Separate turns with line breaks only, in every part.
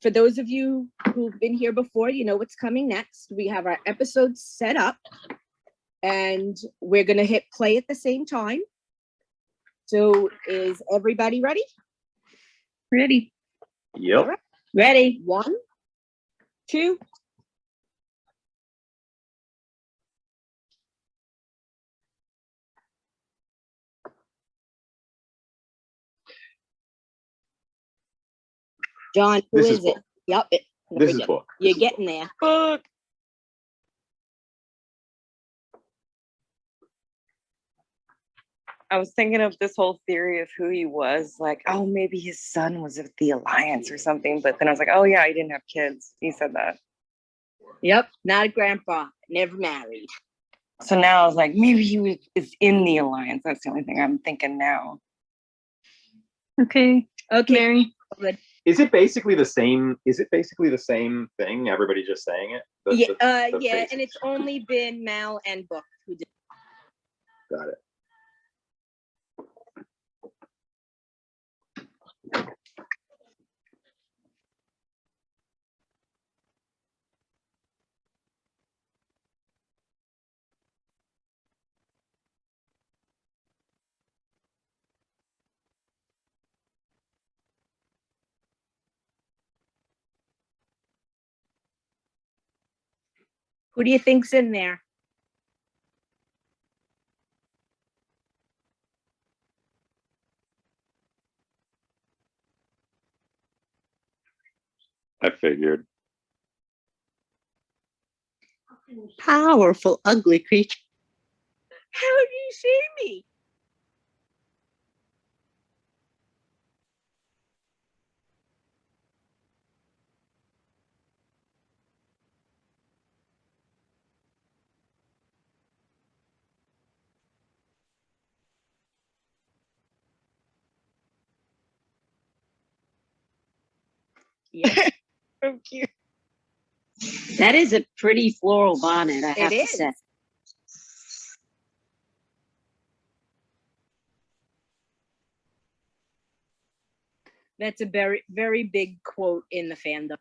for those of you who've been here before, you know what's coming next. We have our episodes set up and we're going to hit play at the same time. So is everybody ready?
Ready.
Yep.
Right.
Ready.
1, 2. John, who
This
is
is
it?
book.
Yep.
This is book.
You're
This is
getting there.
Book. I was thinking of this whole theory of who he was, like, oh, maybe his son was of the Alliance or something. But then I was like, oh yeah, he didn't have kids. He said that.
Yep. Not a grandpa. Never married.
So now I was like, maybe he is in the Alliance. That's the only thing I'm thinking now.
Okay,
Mary.
good.
Is it basically the same? Is it basically the same thing? Everybody just saying it?
Yeah,
The
yeah,
basics.
and it's only been Mal and Book who did.
Got it.
Who do you think's in there?
I figured.
Powerful, ugly creature.
How do you see me? Yes.
So cute.
That is a pretty floral bonnet, I have
It
to
is.
say.
That's a very, very big quote in the fandom.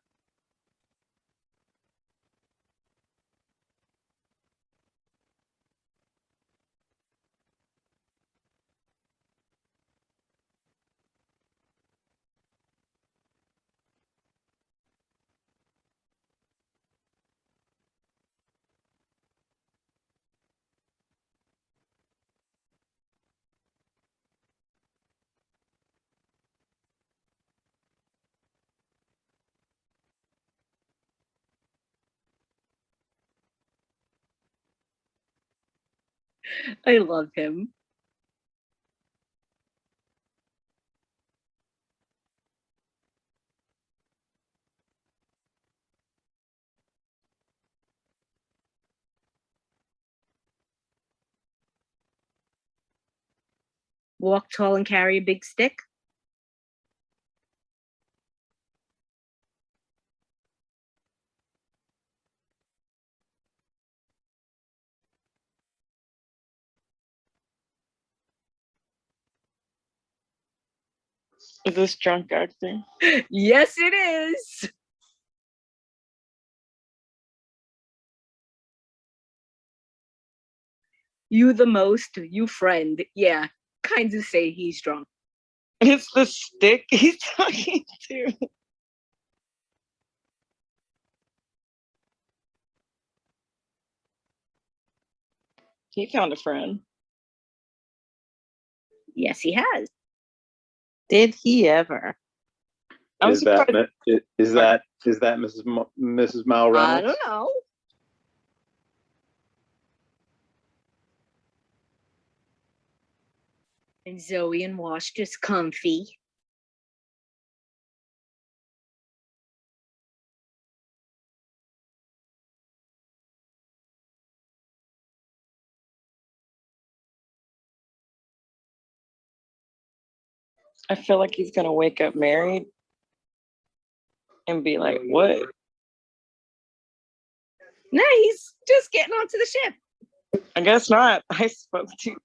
I love him. Walk tall and carry a big stick.
Is this drunk acting?
Yes, it is. You the most, you friend. Yeah, kind of say he's drunk.
It's the stick he's talking to. He found a friend.
Yes, he has.
Did he ever?
I'm
Is that
surprised.
Mrs. Mal Reynolds?
I don't know. And Zoe and Wash just comfy.
I feel like he's gonna wake up married and be like, what?
No, he's just getting onto the ship.
I guess not. I spoke to.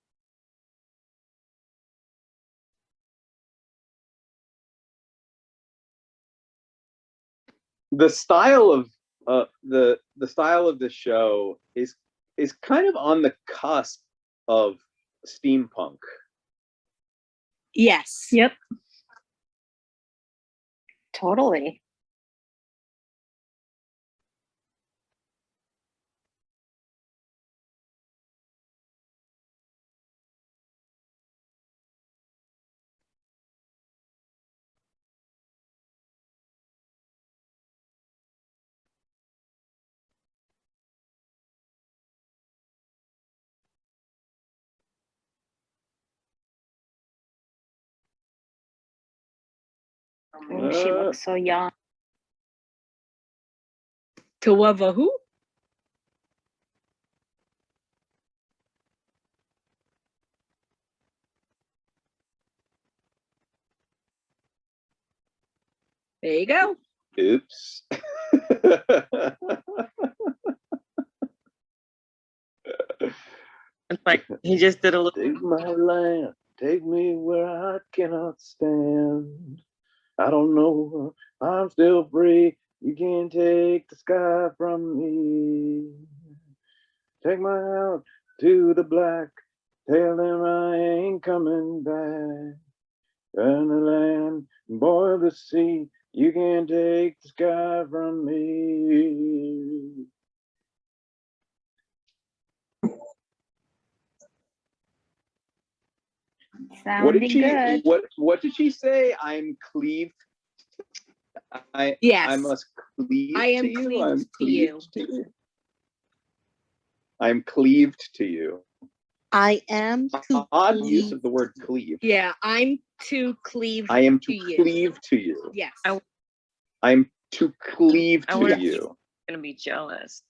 the style of the style of the show is kind of on the cusp of steampunk.
Yes.
Yep.
Totally.
Oh, she looks so young.
To who? There you go.
Oops.
It's like he just did a little.
Take my land, take me where I cannot stand. I don't know, I'm still free. You can't take the sky from me. Take my out to the black. Tell them I ain't coming back. Burn the land, boil the sea. You can't take the sky from me.
Sounding good.
What did she say? I'm cleaved. I
Yes.
must cleave
I am
to you.
cleaved
I'm
to you.
cleaved to you. I'm cleaved to you.
I am to
Odd use
cleave.
of the word cleave.
Yeah, I'm to cleave.
I am to
you.
cleave to you.
Yes.
I'm to cleave
I
to
wonder-
you.
Gonna be jealous.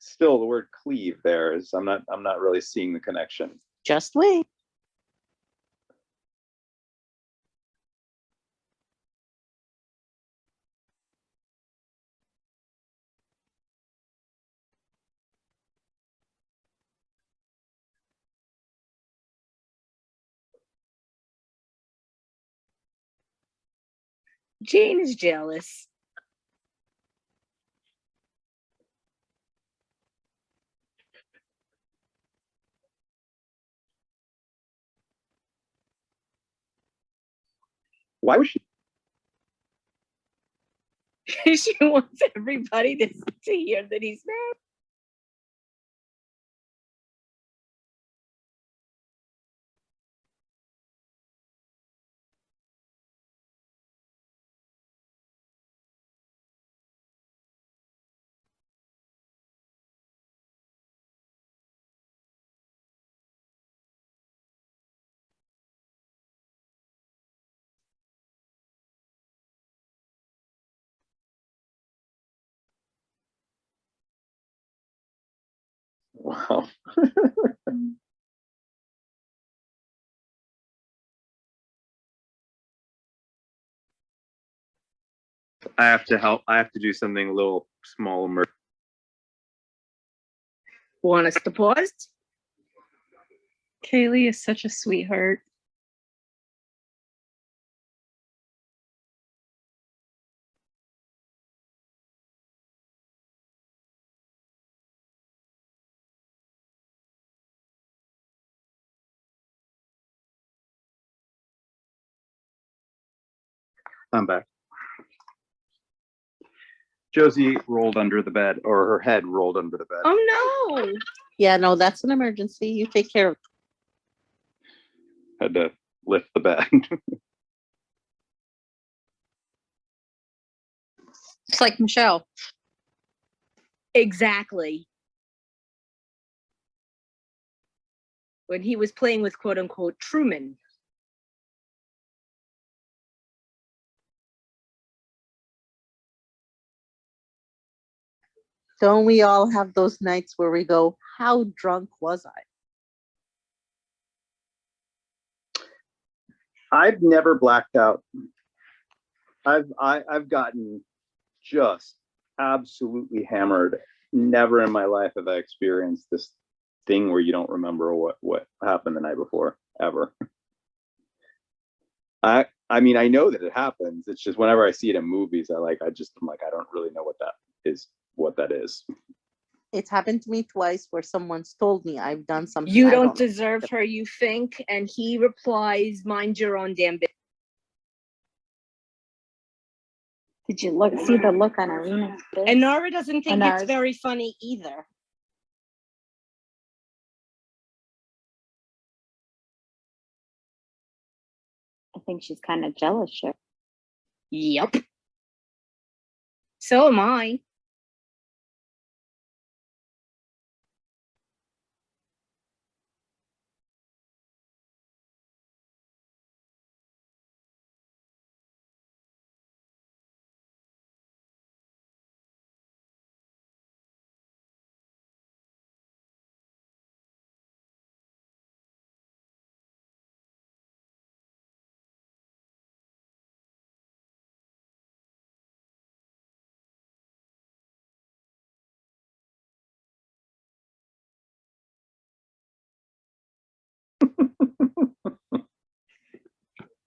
Still the word cleave there is I'm not really seeing the connection.
Just wait.
Jane is jealous.
Why would she?
She wants everybody to hear that he's married.
Wow. I have to help. I have to do something a little small.
Want us to pause?
Kaylee is such a sweetheart.
I'm back. Josie rolled under the bed, or her head rolled under the bed.
Oh no.
Yeah, no, that's an emergency. You take care of it.
Had to lift the bed.
It's like Michelle.
Exactly. When he was playing with quote unquote Truman.
Don't we all have those nights where we go, how drunk was I?
I've never blacked out. I've gotten just absolutely hammered. Never in my life have I experienced this thing where you don't remember what happened the night before, ever. I mean, I know that it happens. It's just whenever I see it in movies, I'm like, I don't really know what that is.
It's happened to me twice where someone's told me I've done something.
You
I
don't
know.
deserve her, you think? And he replies, mind your own damn business.
Did you see the look on Irina's face?
And Nara doesn't think
Nara's-
it's very funny either.
I think she's kind of jealous, sure.
Yep. So am I.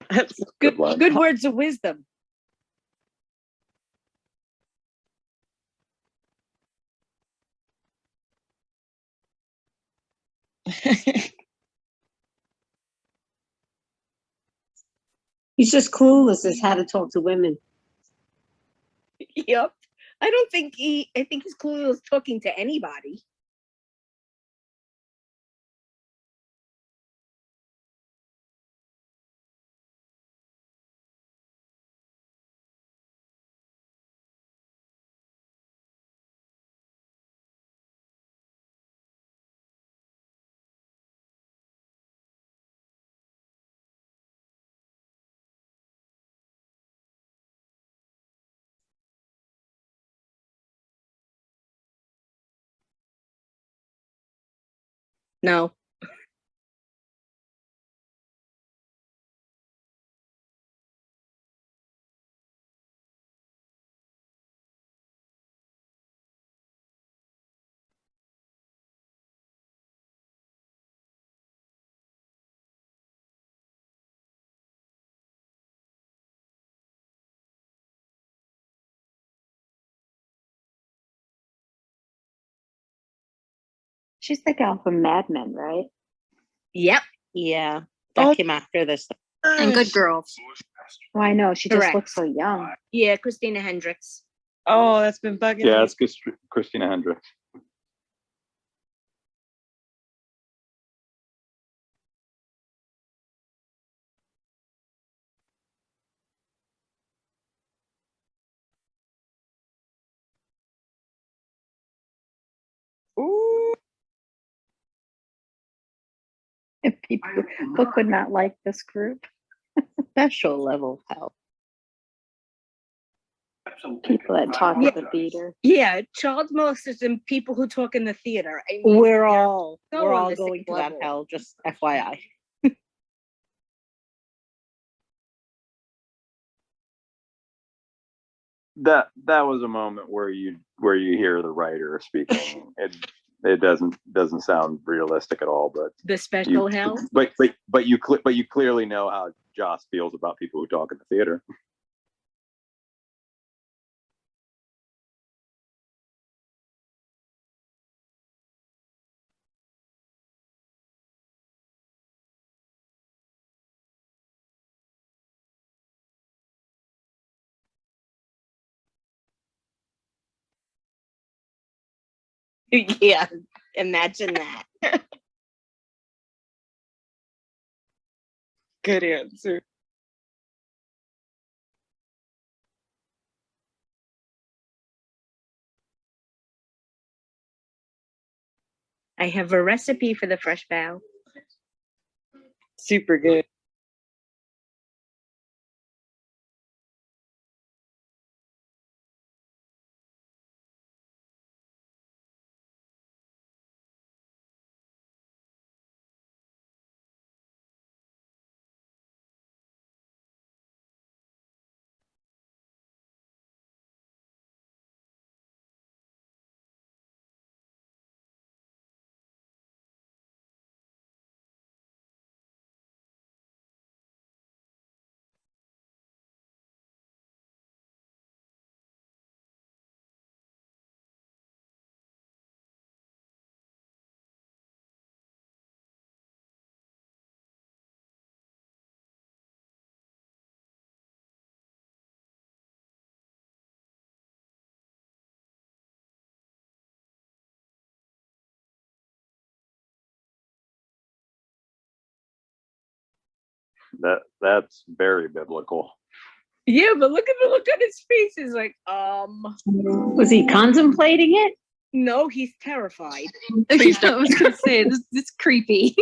That's
Good,
line.
good words of wisdom.
He's just clueless as how to talk to women.
Yep. I think he's clueless talking to anybody. No.
She's the gal from Mad Men, right?
Yep.
Yeah, that
Oh.
came after this.
And Good Girls. Well, I know, she just
Correct.
looks so young.
Yeah, Christina Hendricks.
Oh, that's been bugging
Yeah,
me.
it's Christina Hendricks.
Ooh.
If people could not like this group.
Special level help.
People that talk at the theater.
Yeah, child molesters and people who talk in the theater. I mean,
We're all
so
we're
on
all
the
going
same
to that
level.
hell. Just FYI.
That was a moment where you hear the writer speaking. It doesn't sound realistic at all, but
The special hell.
but you clearly know how Joss feels about people who talk in the theater.
Yeah, imagine that.
Good answer.
I have a recipe for the fresh bao.
Super good.
That's very biblical.
Yeah, but look at the look on his face. He's like,
Was he contemplating it?
no, he's terrified.
I was gonna say this is creepy.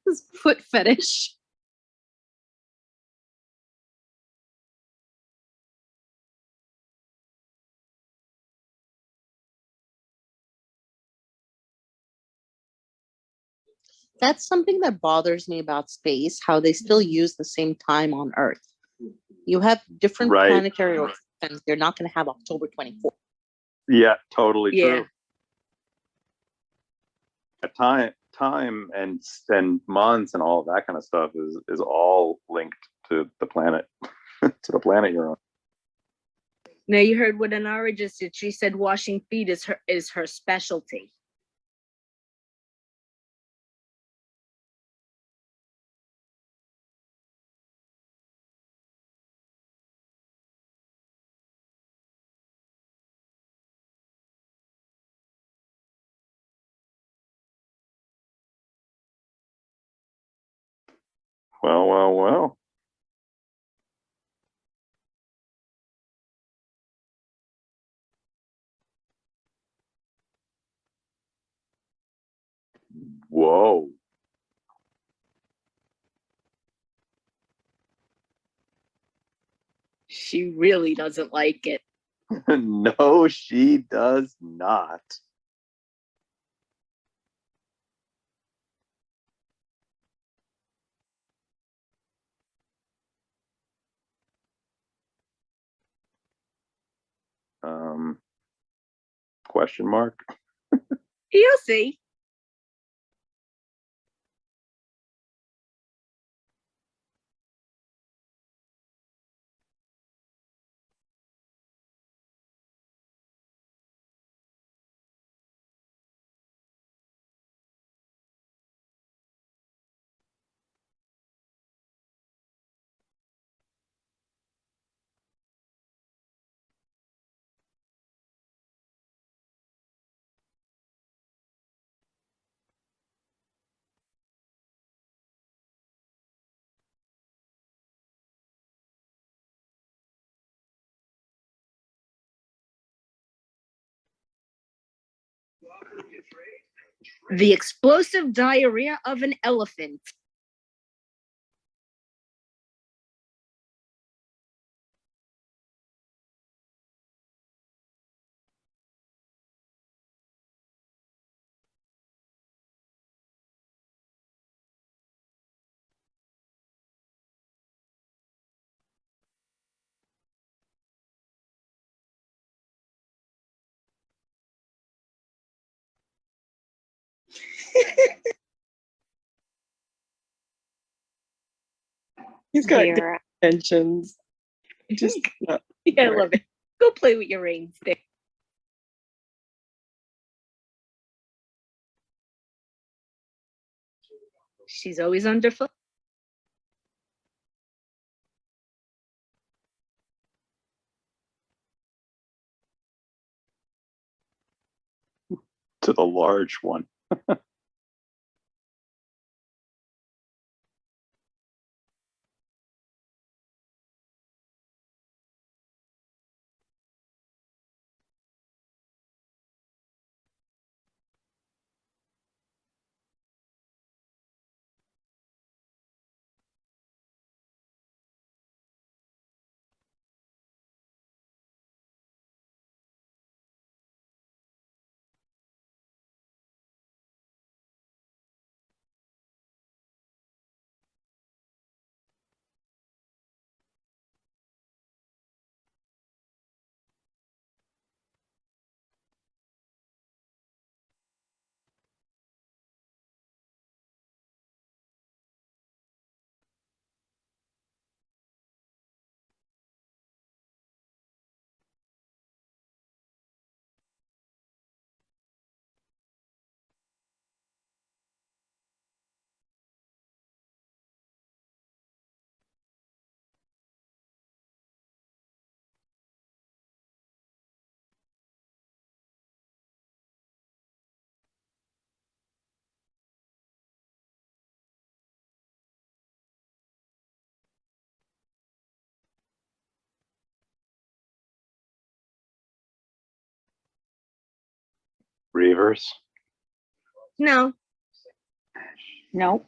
This foot fetish.
That's something that bothers me about space, how they still use the same time on Earth. You have different
Right.
planetary systems. They're not going to have October 24th.
Yeah, totally
Yeah.
true. Time and months and all of that kind of stuff is all linked to the planet, to the planet you're on.
Now you heard what Anara just did. She said washing feet is her specialty.
Well. Whoa.
She really doesn't like it.
No, she does not. Question mark?
You'll see. The explosive diarrhea of an elephant.
He's got good intentions. Just
Yeah, I love it. Go play with your rings there. She's always underfoot.
To the large one. Reavers.
No.
Nope.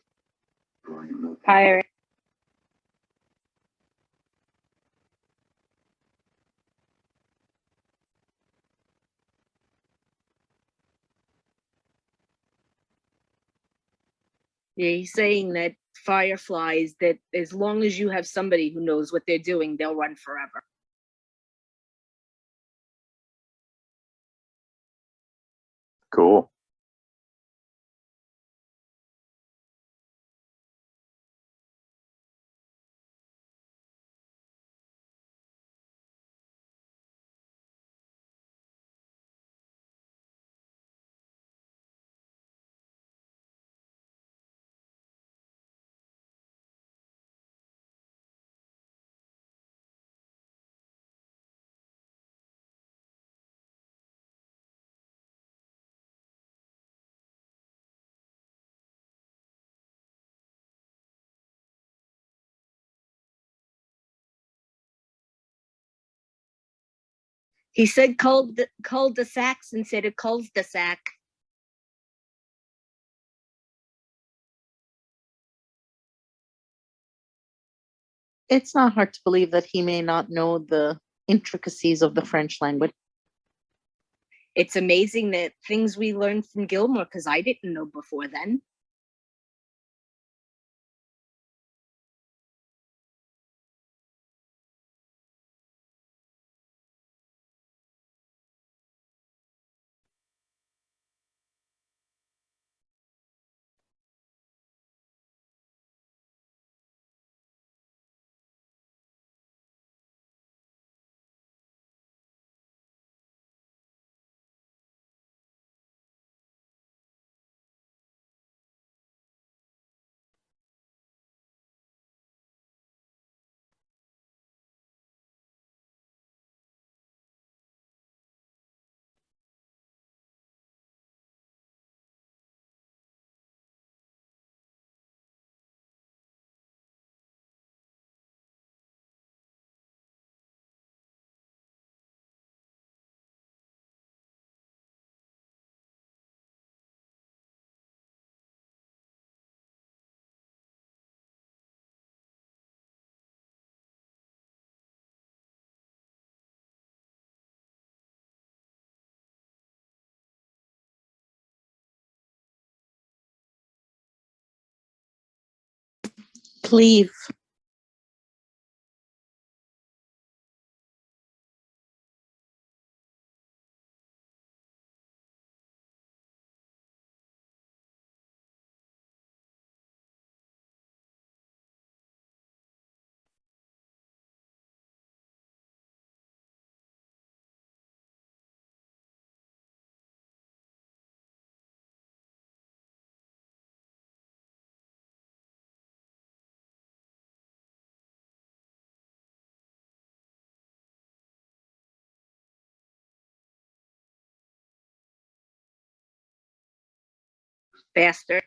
Pirate.
Yeah, he's saying that fireflies, that as long as you have somebody who knows what they're doing, they'll run forever.
Cool.
He said cul-de-sacs instead of cul-de-sac.
It's not hard to believe that he may not know the intricacies of the French language.
It's amazing that things we learned from Gilmore, because I didn't know before then.
Cleave.
Bastard.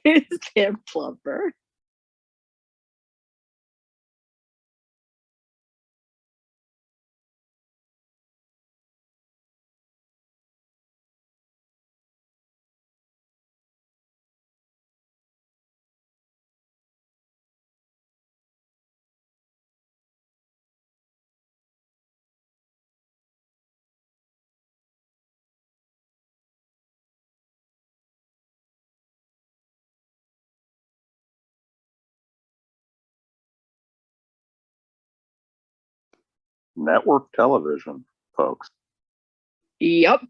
Is there plumber?
Network television, folks.
Yup.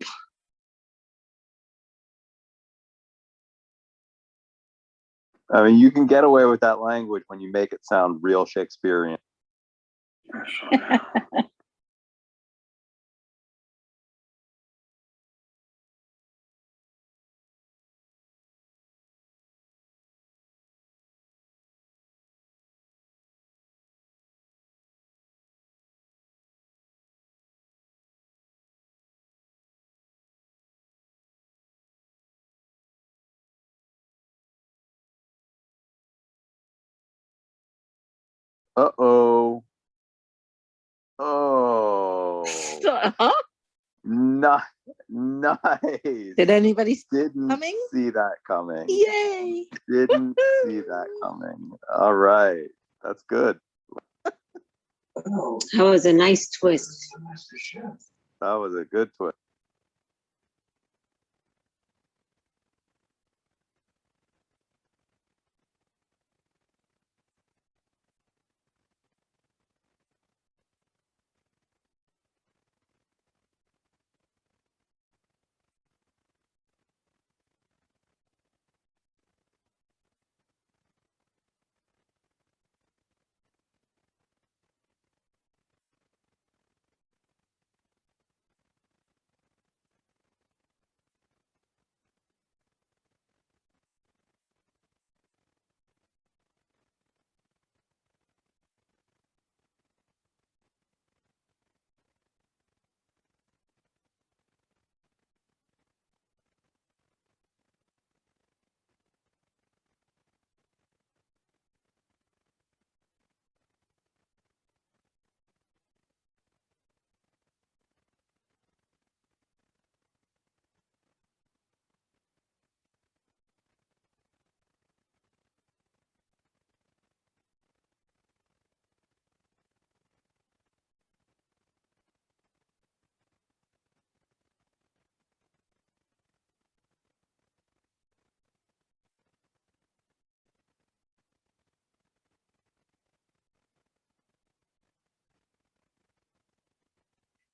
I mean, you can get away with that language when you make it sound real Shakespearean. Uh-oh. Oh. Nice.
Did anybody see
Didn't
coming?
see that coming.
Yay!
Didn't see that coming. All right. That's good.
That was a nice twist.
That was a good twist.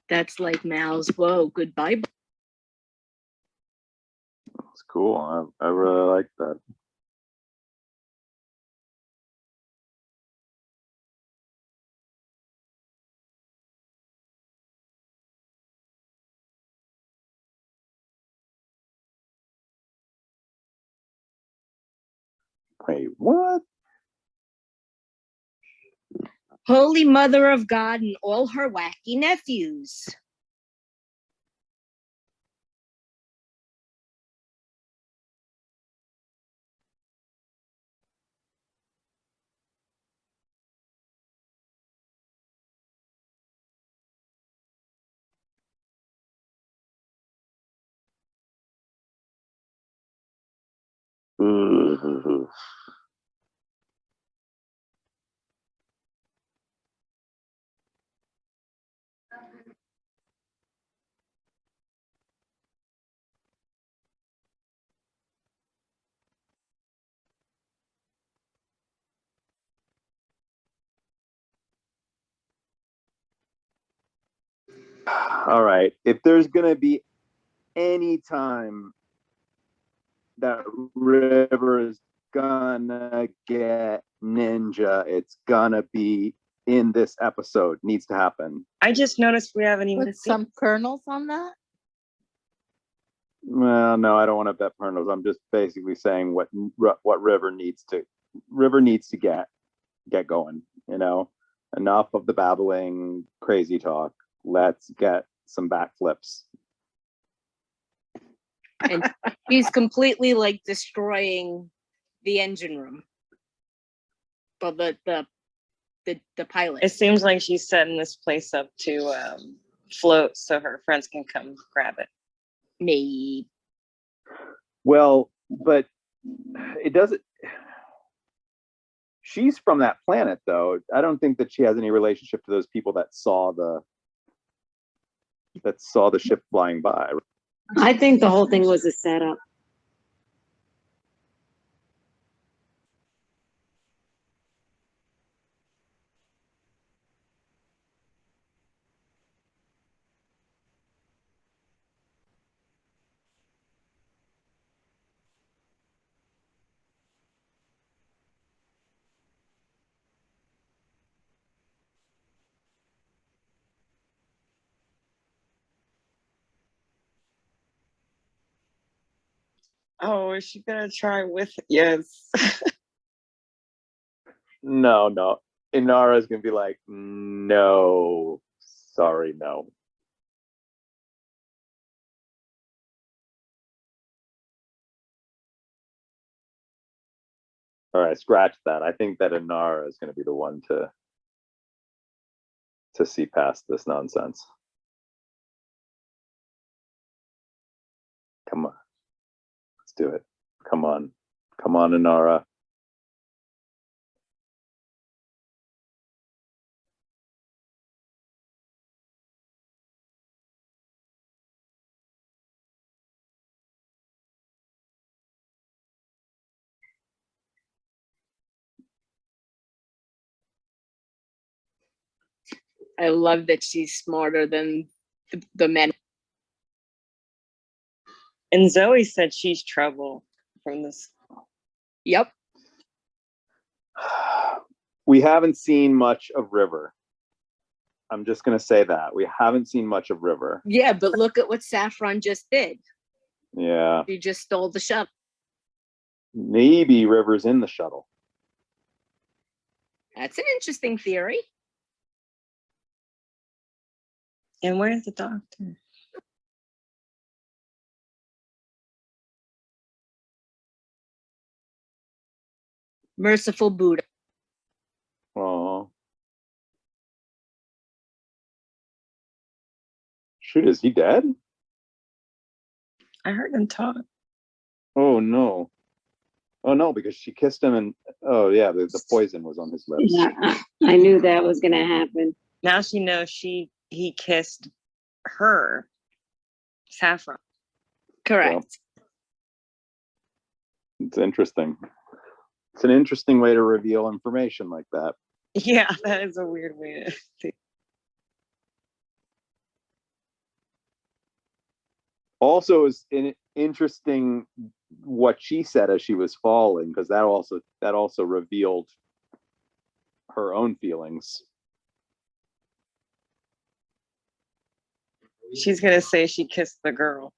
That's like Mal's whoa, goodbye.
It's cool. I really like that. Wait, what?
Holy Mother of God and all her wacky nephews.
Ugh. All right. If there's gonna be any time that River is gonna get ninja, it's gonna be in this episode. Needs to happen.
I just noticed we haven't even
Put
seen.
some kernels on that.
Well, no, I don't want to bet Pernos. I'm just basically saying what River needs to get going. You know, enough of the babbling, crazy talk. Let's get some backflips.
And he's completely like destroying the engine room. Well, the pilot.
It seems like she's setting this place up to float so her friends can come grab it.
Maybe.
Well, but it doesn't. She's from that planet, though. I don't think that she has any relationship to those people that saw the ship flying by.
I think the whole thing was a setup.
Oh, is she gonna try with? Yes.
No. Inara's gonna be like, no, sorry, no. All right, scratch that. I think that Inara is gonna be the one to see past this nonsense. Come on, let's do it. Come on, Inara.
I love that she's smarter than the men.
And Zoe said she's trouble from this.
Yep.
We haven't seen much of River. I'm just gonna say that we haven't seen much of River.
Yeah, but look at what Saffron just did.
Yeah,
She just stole the shuttle.
maybe River's in the shuttle.
That's an interesting theory.
And where's the doctor?
Merciful Buddha.
Oh, shoot! Is he dead?
I heard them talk.
Oh no! Oh no! Because she kissed him, and oh yeah, the poison was on his lips.
Yeah, I knew that was gonna happen.
Now she knows he kissed her, Saffron.
Correct.
It's interesting. It's an interesting way to reveal information like that.
Yeah, that is a weird way to think.
Also, is interesting what she said as she was falling, because that also revealed her own feelings.
She's gonna say she kissed the girl.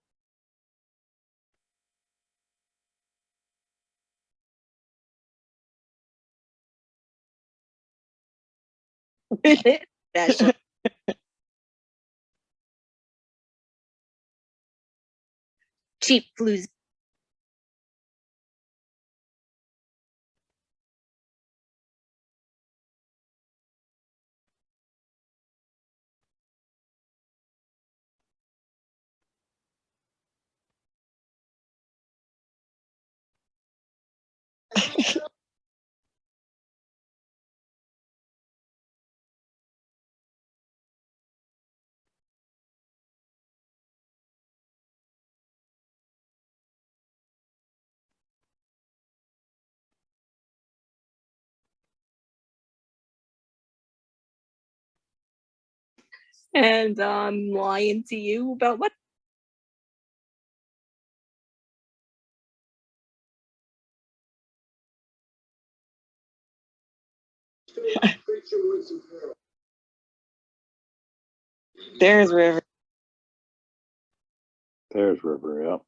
That's cheap flus. And I'm lying to you about what?
There's River.
There's River. Yep.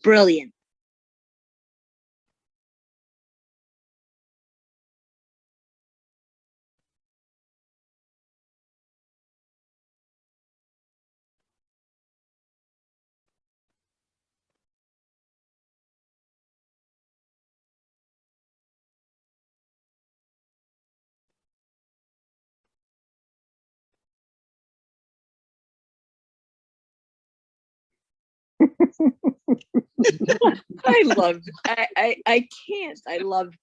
Brilliant. I love. I can't. I love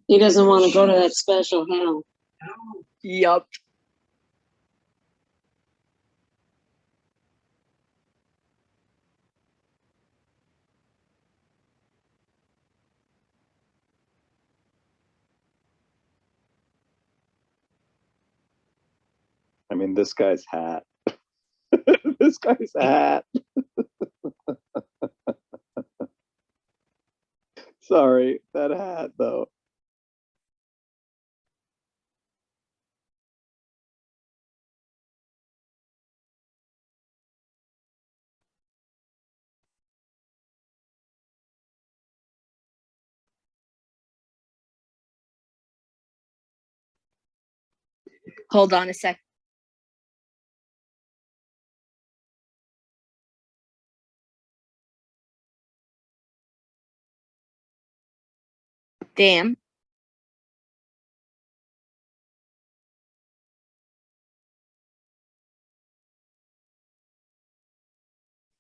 He doesn't want to go to that special hell.
Yup.
I mean, this guy's hat. This guy's hat. Sorry, that hat though.
Hold on a sec. Damn.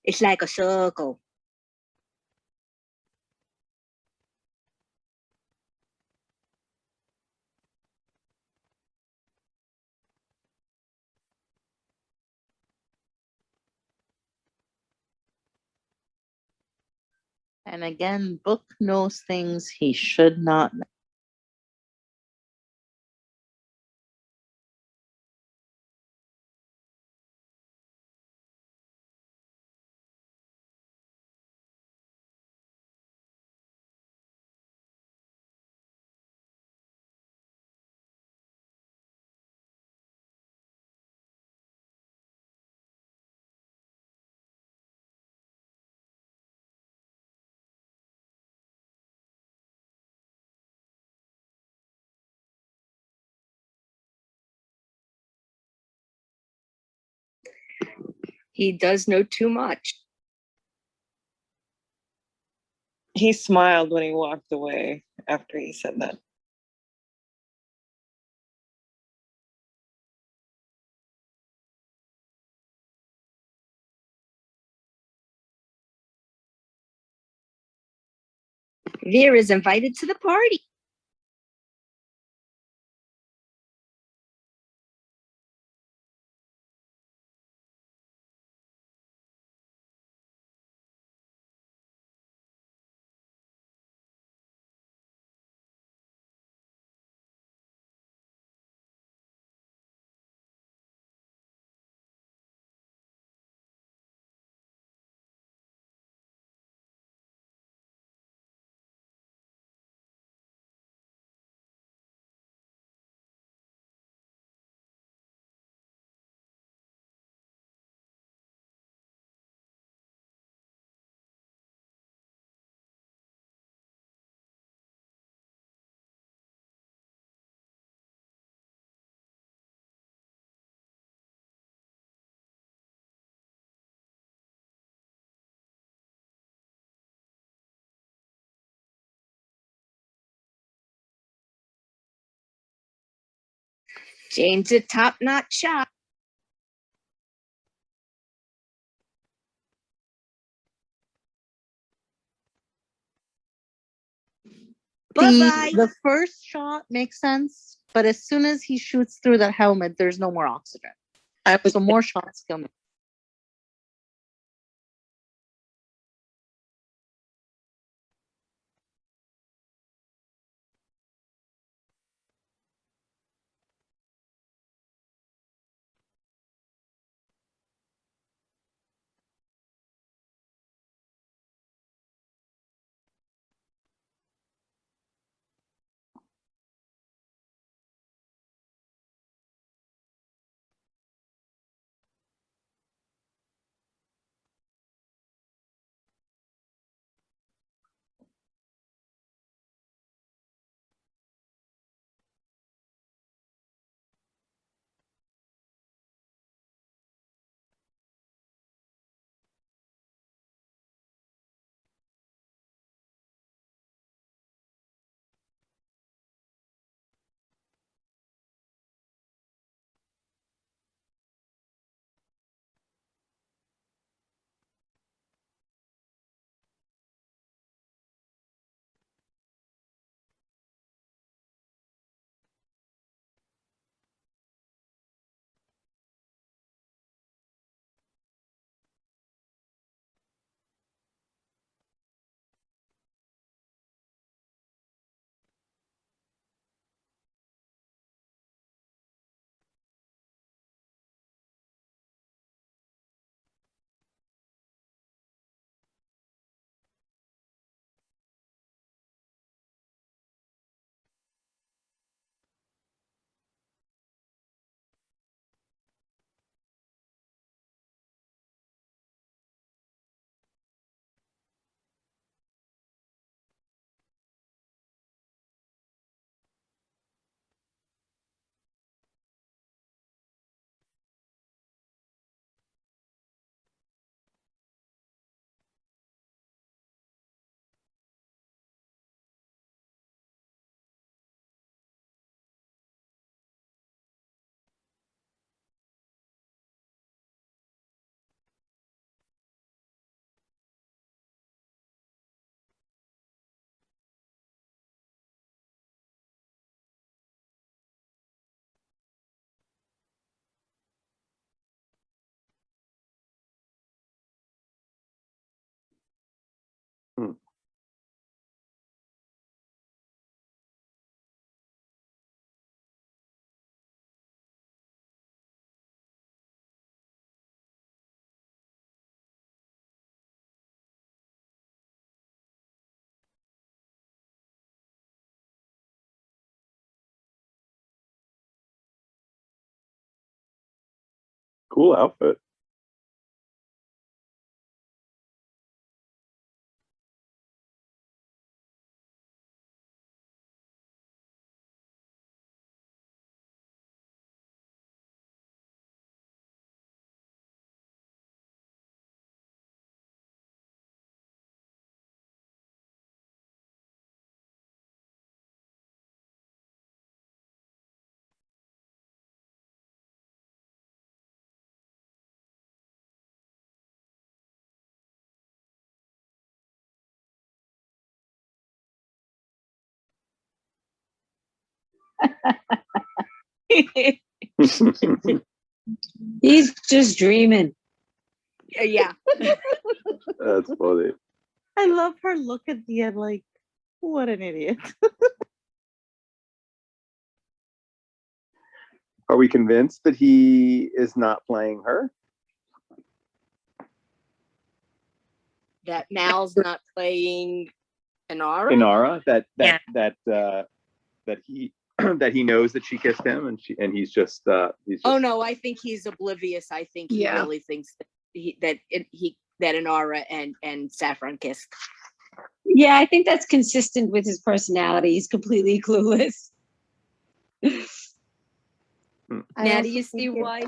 It's like a circle.
And again, Book knows things he should not know.
He does know too much.
He smiled when he walked away after he said that.
Vera's invited to the party. Jane's a top-notch shot. Bye-bye.
The first shot makes sense, but as soon as he shoots through that helmet, there's no more oxygen. So more shots kill me.
Cool outfit.
He's just dreaming.
Yeah.
That's funny.
I love her look at the end, like, what an idiot.
Are we convinced that he is not playing her?
That Mal's not playing Inara?
Inara,
Yeah.
that he that he knows that she kissed him, and he's just
Oh no, I think he's oblivious. I think he
Yeah.
really thinks that that Inara and Saffron kissed.
Yeah, I think that's consistent with his personality. He's completely clueless.
Now, do you see why?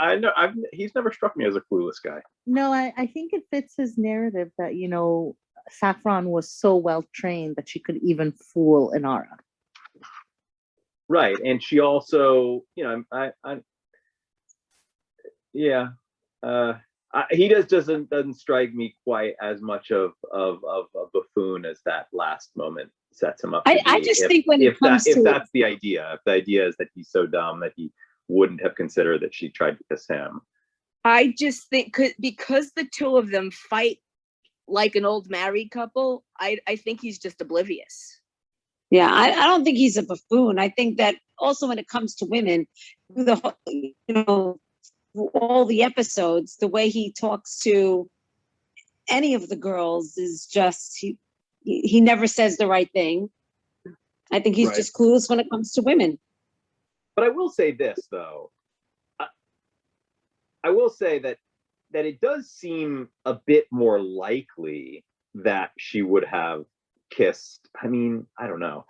I know he's never struck me as a clueless guy.
No, I think it fits his narrative that, Saffron was so well trained that she could even fool Inara.
Right, and she also, he doesn't strike me quite as much of a buffoon as that last moment sets him up to
I
be.
just think when it comes
if
to
that's the idea, if the idea is that he's so dumb that he wouldn't have considered that she tried to kiss him.
I just think because the two of them fight like an old married couple, I think he's just oblivious.
Yeah, I don't think he's a buffoon. I think that also when it comes to women, all the episodes, the way he talks to any of the girls is just he never says the right thing. I think he's
Right.
just clueless when it comes to women.
But I will say this though. I will say that it does seem a bit more likely that she would have kissed. I mean, I don't know.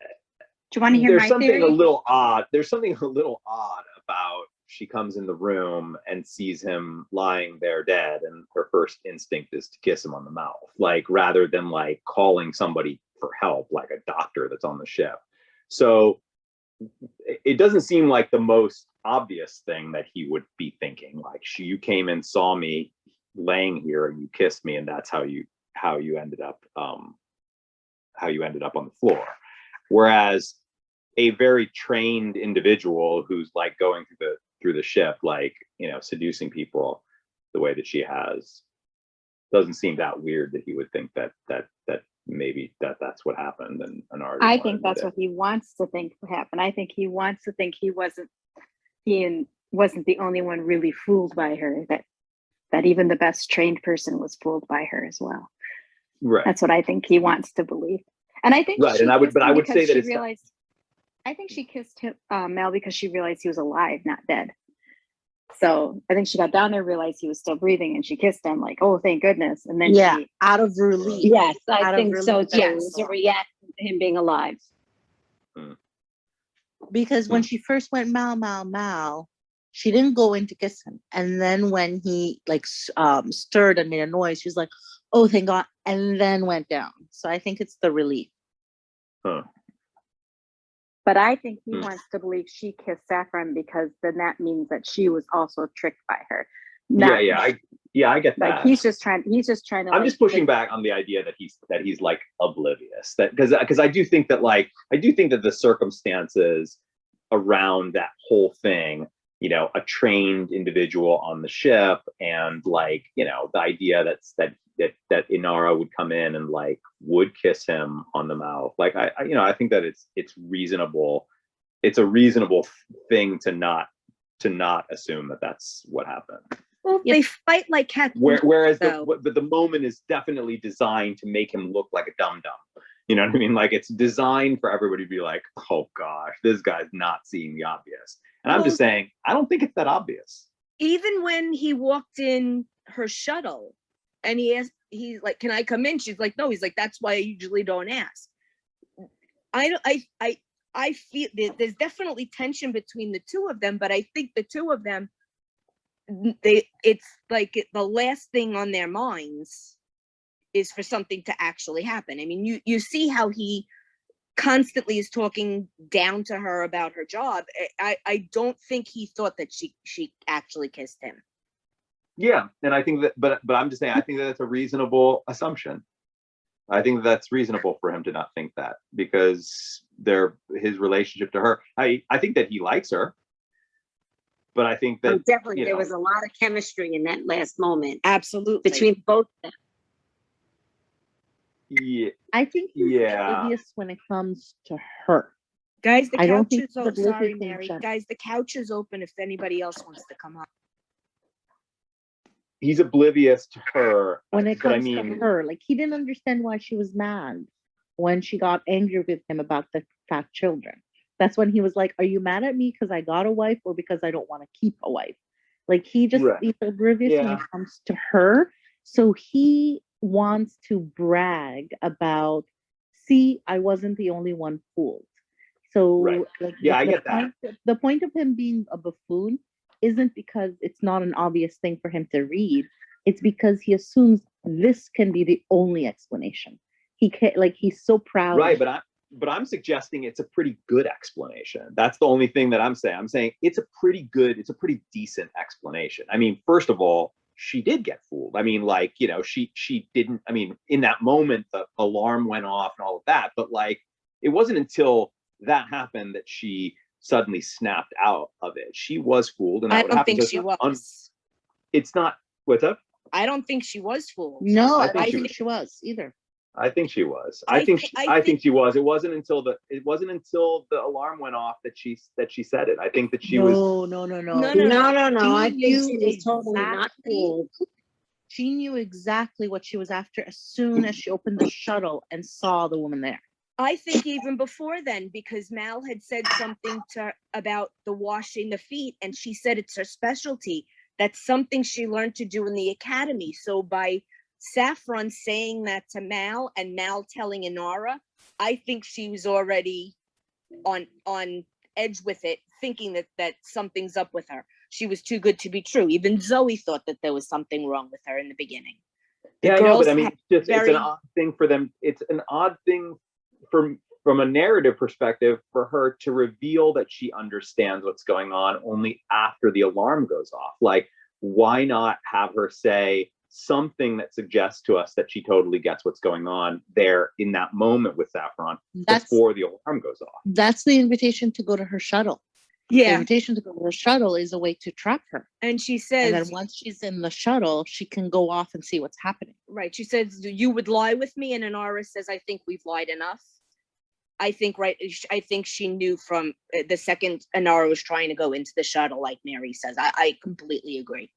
Do you want to hear
There's
my
something
theory?
a little odd. There's something a little odd about she comes in the room and sees him lying there dead, and her first instinct is to kiss him on the mouth, like rather than like calling somebody for help, like a doctor that's on the ship. So it doesn't seem like the most obvious thing that he would be thinking. Like, you came and saw me laying here and you kissed me, and that's how you ended up on the floor. Whereas a very trained individual who's like going through the ship, like, seducing people the way that she has, doesn't seem that weird that he would think that maybe that's what happened. And
I think that's what he wants to think happened. I think he wants to think he wasn't the only one really fooled by her, that even the best trained person was fooled by her as well.
Right.
That's what I think he wants to believe. And I think
Right. And I would say that
realized, I think she kissed him, Mel, because she realized he was alive, not dead. So I think she got down there, realized he was still breathing, and she kissed him like, oh, thank goodness. And then she,
out of relief.
Yes, I
Out of
think so
relief.
too. It was a reaction to him being alive.
Because when she first went Mal, Mal, Mal, she didn't go in to kiss him. And then when he stirred and made a noise, she was like, oh, thank God. And then went down. So I think it's the relief.
but I think he wants to believe she kissed Saffron because then that means that she was also tricked by her.
I get that.
Like he's just trying to.
I'm just pushing back on the idea that he's like oblivious. That because I do think that the circumstances around that whole thing, a trained individual on the ship, and like, the idea that Inara would come in and like would kiss him on the mouth. Like I think that it's reasonable. It's a reasonable thing to not assume that that's what happened.
Well, they fight like cats.
Whereas the moment is definitely designed to make him look like a dum-dum. You know what I mean? Like, it's designed for everybody to be like, oh gosh, this guy's not seeing the obvious. And I'm just saying, I don't think it's that obvious.
even when he walked in her shuttle and he's like, can I come in? She's like, no. He's like, that's why I usually don't ask. I feel there's definitely tension between the two of them, but I think the two of them, it's like the last thing on their minds is for something to actually happen. I mean, you see how he constantly is talking down to her about her job. I don't think he thought that she actually kissed him.
Yeah, and I think that, but I'm just saying, I think that that's a reasonable assumption. I think that's reasonable for him to not think that, because his relationship to her, I think that he likes her, but I think that
Definitely there was a lot of chemistry in that last moment
Absolutely.
between both of them.
Yeah,
I think he's oblivious when it comes to her.
Guys, the
I don't
couch
think
is open.
he's
Sorry,
oblivious in
Mary.
general.
Guys, the couch is open if anybody else wants to come up.
he's oblivious to her.
When it
but I
comes
mean,
to her, like he didn't understand why she was mad when she got angry with him about the fat children. That's when he was like, are you mad at me because I got a wife or because I don't want to keep a wife? Like he just
Right.
he's oblivious when it comes to her. So he wants to brag about, see, I wasn't the only one fooled. So
Right.
like
Yeah, I get that.
The point of him being a buffoon isn't because it's not an obvious thing for him to read. It's because he assumes this can be the only explanation. He can't, like, he's so proud.
Right, but I'm suggesting it's a pretty good explanation. That's the only thing that I'm saying. I'm saying it's a pretty decent explanation. I mean, first of all, she did get fooled. I mean, like, you know, she didn't, I mean, in that moment, the alarm went off and all of that, but like, it wasn't until that happened that she suddenly snapped out of it. She was fooled, and that
I
would
don't
happen.
think she was.
It's not, what's up?
I don't think she was fooled.
No,
I
I
think
don't
she
think she was either.
I think she was.
I
I think
think
she was. It wasn't until the alarm went off that she said it. I think that she was.
No.
No. I
She
think
knew
she was totally not
exactly-
fooled.
She knew exactly what she was after as soon as she opened the shuttle and saw the woman there.
I think even before then, because Mal had said something about the washing the feet, and she said it's her specialty. That's something she learned to do in the academy. So by Saffron saying that to Mal and Mal telling Inara, I think she was already on edge with it, thinking that something's up with her. She was too good to be true. Even Zoe thought that there was something wrong with her in the beginning.
I know, but I mean, it's
very-
an odd thing for them. It's an odd thing from a narrative perspective for her to reveal that she understands what's going on only after the alarm goes off. Like, why not have her say something that suggests to us that she totally gets what's going on there in that moment with Saffron before the alarm goes off?
That's the invitation to go to her shuttle. The
Yeah.
invitation to go to her shuttle is a way to trap her.
And she
And
says,
then once she's in the shuttle, she can go off and see what's happening.
right, she says, you would lie with me. And Inara says, I think we've lied enough. I think she knew from the second Inara was trying to go into the shuttle, like Mary says. I completely agree.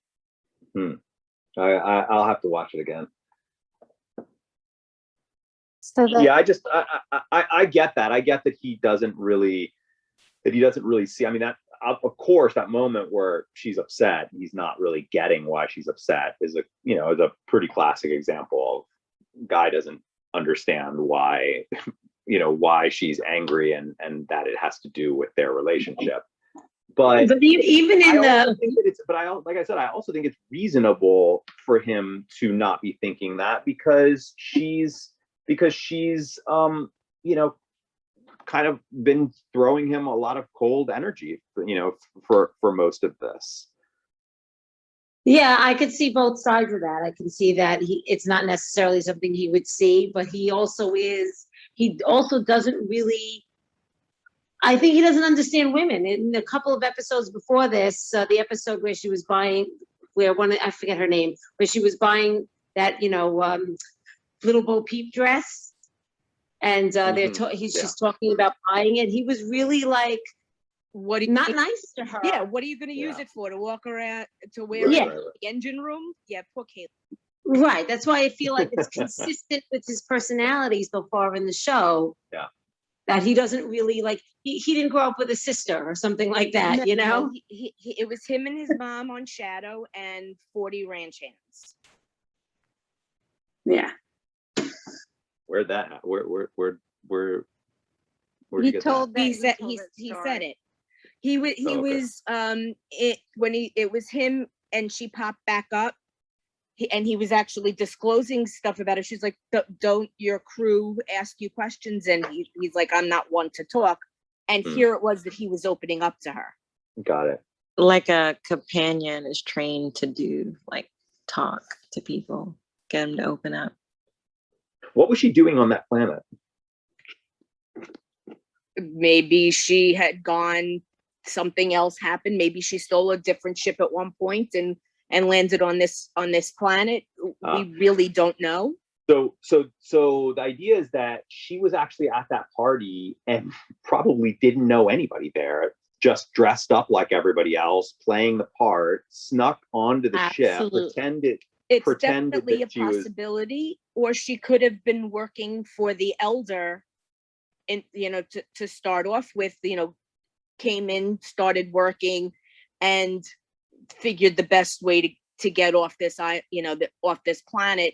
I'll have to watch it again.
So
Yeah, I get that. I get that he doesn't really see. I mean, that of course, that moment where she's upset, he's not really getting why she's upset is a pretty classic example of guy doesn't understand why she's angry and that it has to do with their relationship. But
even in
like I said, I also think it's reasonable for him to not be thinking that because she's kind of been throwing him a lot of cold energy, for most of this.
Yeah, I could see both sides of that. I can see that it's not necessarily something he would see, but he also doesn't really, I think he doesn't understand women. In a couple of episodes before this, the episode where she was buying, I forget her name, where she was buying that, Little Bo Peep dress. And she's talking about buying it. He was really like, not nice to her.
Yeah, what are you going to use it for? To walk around, to wear
Right,
in
right.
the engine room? Yeah, poor Caleb.
Right. That's why I feel like it's consistent with his personality so far in the show.
Yeah.
that he doesn't really like, he didn't grow up with a sister or something like that, you know?
No, it was him and his mom on Shadow and 40 ranch hands.
Yeah.
Where'd that happen? Where'd you
He
get
told that.
He said
told that
he
story.
said it. He
Oh, okay.
was it was him and she popped back up. And he was actually disclosing stuff about it. She's like, don't your crew ask you questions? And he's like, I'm not one to talk. And here it was that he was opening up to her.
Got it.
Like a companion is trained to do, like talk to people, get them to open up.
What was she doing on that planet?
Maybe she had gone, something else happened. Maybe she stole a different ship at one point and landed on this planet. We really don't know.
So the idea is that she was actually at that party and probably didn't know anybody there, just dressed up like everybody else, playing the part, snuck onto the
Absolutely.
ship,
It's
pretended
definitely a
that she was.
possibility, or she could have been working for the elder, and to start off with, came in, started working, and figured the best way to get off this off this planet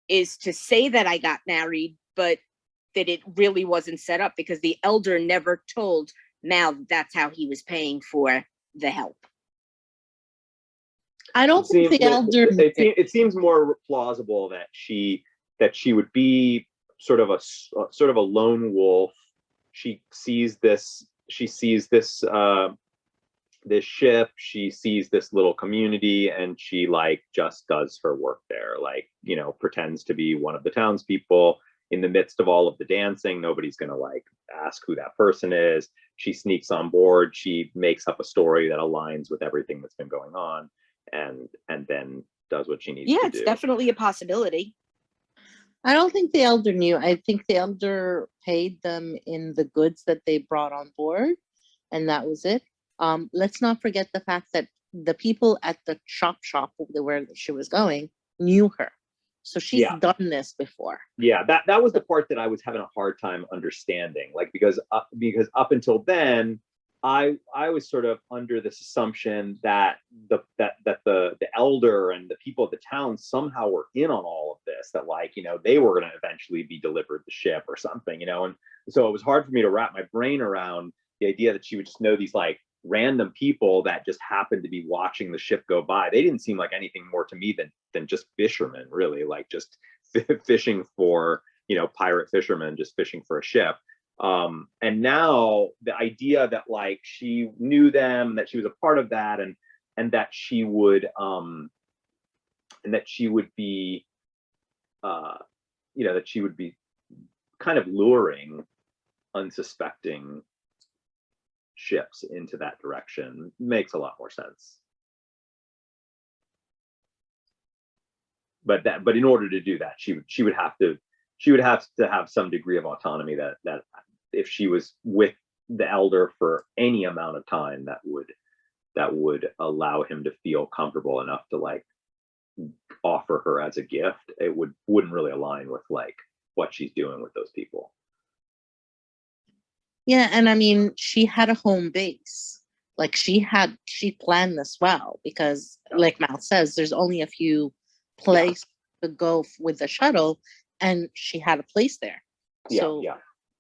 is to say that I got married, but that it really wasn't set up, because the elder never told Mal that's how he was paying for the help.
I don't think the elder.
It seems more plausible that she would be sort of a lone wolf. She sees this this ship, she sees this little community, and she like just does her work there, like, pretends to be one of the townspeople. In the midst of all of the dancing, nobody's gonna like ask who that person is. She sneaks on board, she makes up a story that aligns with everything that's been going on, and then does what she needs to do.
It's definitely a possibility.
I don't think the elder knew. I think the elder paid them in the goods that they brought on board, and that was it. Let's not forget the fact that the people at the shop where she was going knew her. So she's done this before.
Yeah, that was the part that I was having a hard time understanding. Like, because up until then, I was sort of under this assumption that the elder and the people of the town somehow were in on all of this, that like, they were going to eventually be delivered the ship or something, and so it was hard for me to wrap my brain around the idea that she would just know these like random people that just happened to be watching the ship go by. They didn't seem like anything more to me than just fishermen, really, like just fishing for, pirate fishermen just fishing for a ship. And now the idea that like she knew them, that she was a part of that, and that she would be that she would be kind of luring unsuspecting ships into that direction makes a lot more sense. But in order to do that, she would have to have some degree of autonomy, that if she was with the elder for any amount of time, that would allow him to feel comfortable enough to like offer her as a gift. It wouldn't really align with like what she's doing with those people.
Yeah, and I mean, she had a home base. Like she planned this well, because like Mal says, there's only a few places to go with the shuttle, and she had a place there. So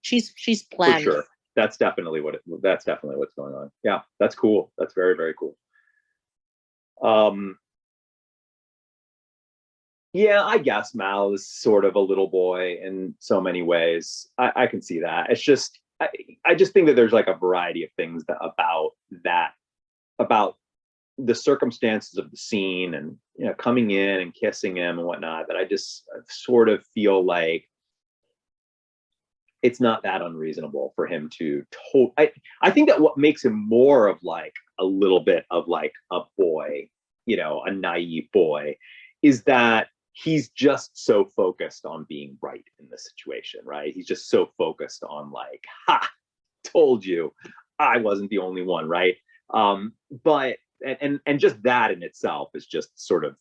she's planned.
For sure. That's definitely what's going on. Yeah, that's cool. That's very, very cool. Yeah, I guess Mal is sort of a little boy in so many ways. I can see that. It's just I just think that there's like a variety of things about the circumstances of the scene, and coming in and kissing him and whatnot, that I just sort of feel like it's not that unreasonable for him to I think that what makes him more of like a little bit of like a boy, a naive boy, is that he's just so focused on being right in the situation, right? He's just so focused on like, ha, told you I wasn't the only one, right? But just that in itself is just sort of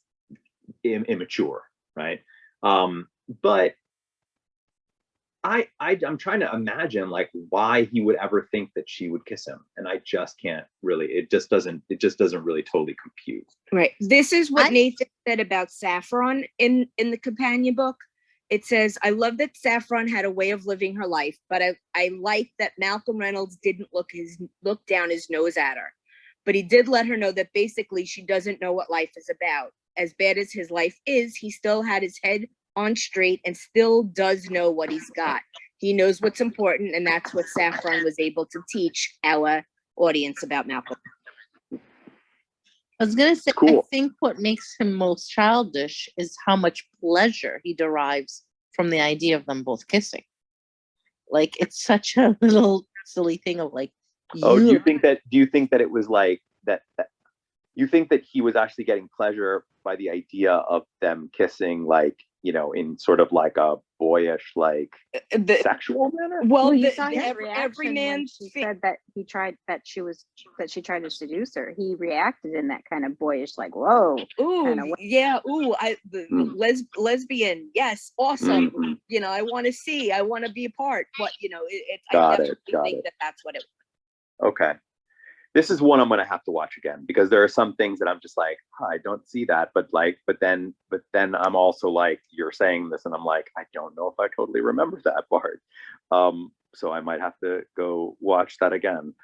immature, right? But
I'm trying to imagine like why he would ever think that she would kiss him, and I just can't really. It just doesn't really totally compute.
Right. This is what
I-
Nathan said about Saffron in the companion book. It says, I love that Saffron had a way of living her life, but I like that Malcolm Reynolds didn't look down his nose at her. But he did let her know that basically she doesn't know what life is about. As bad as his life is, he still had his head on straight and still does know what he's got. He knows what's important, and that's what Saffron was able to teach our audience about Malcolm.
I was gonna say, I
Cool.
think what makes him most childish is how much pleasure he derives from the idea of them both kissing. Like, it's such a little silly thing of like,
Oh, do you think that it was like that you think that he was actually getting pleasure by the idea of them kissing, like, you know, in sort of like a boyish, like sexual manner?
Well,
you saw his
every
reaction
man
when she said that she tried to seduce her. He reacted in that kind of boyish, like, whoa.
Ooh,
kinda way.
yeah. Ooh, lesbian. Yes, awesome.
Mhm.
You know, I want to be a part. But you know, I
Got it,
definitely
got
think
it.
that that's what it.
Okay. This is one I'm going to have to watch again, because there are some things that I'm just like, I don't see that. But then I'm also like, you're saying this and I'm like, I don't know if I totally remember that part. So I might have to go watch that again.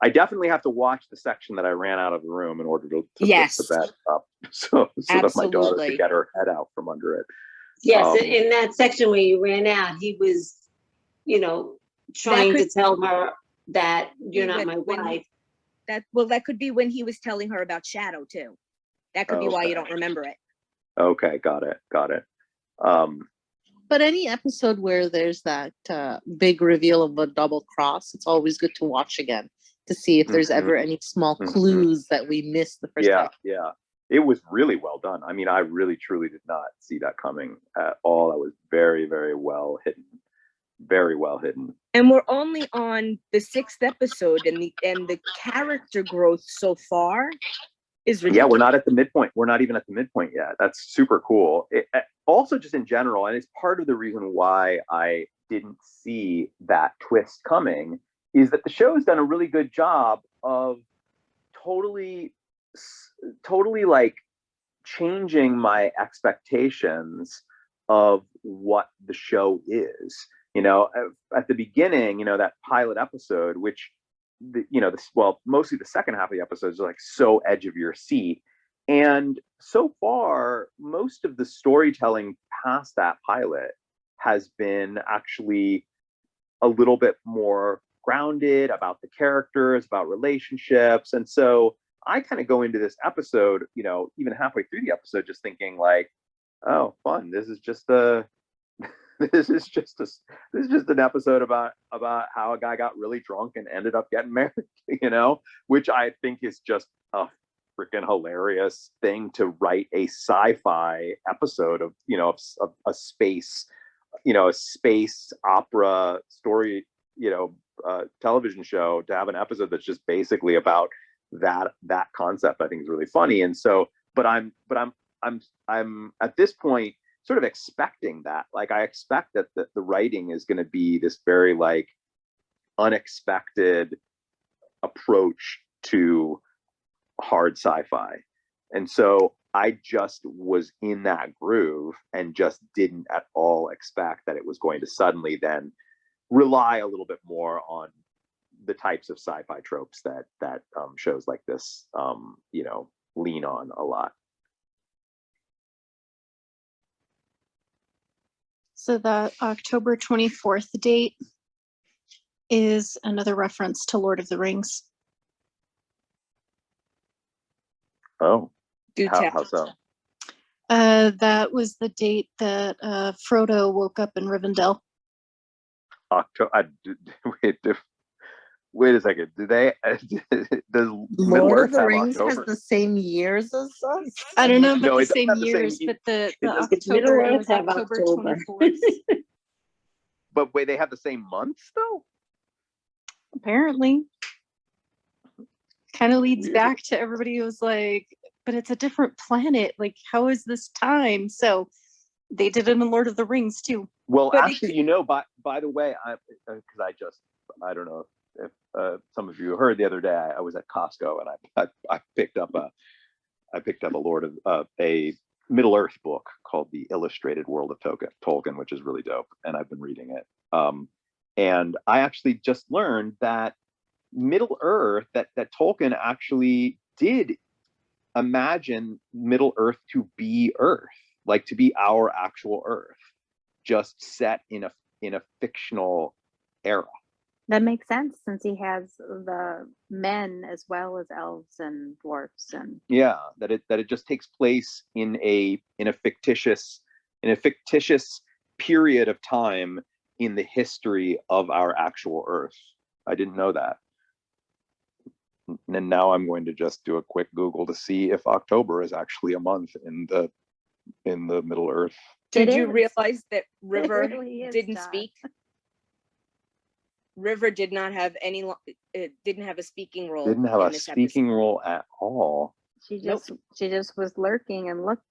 I definitely have to watch the section that I ran out of the room in order to
Yes.
lift the bed up so that my daughter
Absolutely.
could get her head out from under it.
Yes, in that section where you ran out, he was, you know, trying to
could-
tell her that you're not my
when
wife.
that could be when he was telling her about Shadow too. That could be why you
Okay.
don't remember it.
Okay, got it.
but any episode where there's that big reveal of a double cross, it's always good to watch again to see if there's
Mhm.
ever any small
Mhm.
clues that we missed the first time.
Yeah. It was really well done. I mean, I really truly did not see that coming at all. That was very, very well hidden. Very well hidden.
And we're only on the 6th episode, and the character growth so far is
Yeah,
ridiculous.
we're not at the midpoint. We're not even at the midpoint yet. That's super cool. Also, just in general, and it's part of the reason why I didn't see that twist coming, is that the show has done a really good job of totally like changing my expectations of what the show is. You know, at the beginning, you know, that pilot episode, which mostly the second half of the episodes are like so edge of your seat. And so far, most of the storytelling past that pilot has been actually a little bit more grounded about the characters, about relationships. And so I kind of go into this episode, you know, even halfway through the episode, just thinking like, oh, fun. This is just an episode about how a guy got really drunk and ended up getting married, you know, which I think is just a freaking hilarious thing to write a sci-fi episode of, you know, of a space, you know, a space opera story, you know, television show, to have an episode that's just basically about that concept. I think is really funny. And so, but I'm at this point sort of expecting that. Like, I expect that the writing is going to be this very like unexpected approach to hard sci-fi. And so I just was in that groove and just didn't at all expect that it was going to suddenly then rely a little bit more on the types of sci-fi tropes that shows like this, you know, lean on a lot.
So the October 24th date is another reference to Lord of the Rings.
Oh,
Do tell.
how so?
That was the date that Frodo woke up in Rivendell.
October. Wait a second. Do they? Does Middle
Lord
Earth
of the
have
Rings has
October?
the same years as us?
I don't know about
No,
the
it doesn't
same
have the same
years,
year.
but the
It's
Middle
October
Earth
was
have
October
October.
24th.
But wait, they have the same months though?
Apparently. Kind of leads
Weird.
back to everybody who was like, but it's a different planet. Like, how is this time? So They did it in Lord of the Rings too.
Well,
But it
actually, you know, by the way, because I don't know if some of you heard the other day, I was at Costco and I picked up a a Middle Earth book called The Illustrated World of Tolkien, which is really dope, and I've been reading it. And I actually just learned that Middle Earth, that Tolkien actually did imagine Middle Earth to be Earth, like to be our actual Earth, just set in a fictional era.
That makes sense since he has the men as well as elves and dwarfs and
Yeah, that it just takes place in a fictitious period of time in the history of our actual Earth. I didn't know that. And now I'm going to just do a quick Google to see if October is actually a month in the Middle Earth.
Did
It
you
is.
realize that River
really is,
didn't
John.
speak? River did not have didn't have a speaking role.
Didn't have
in
a
this
speaking role at all.
She
Nope.
just was lurking and looked.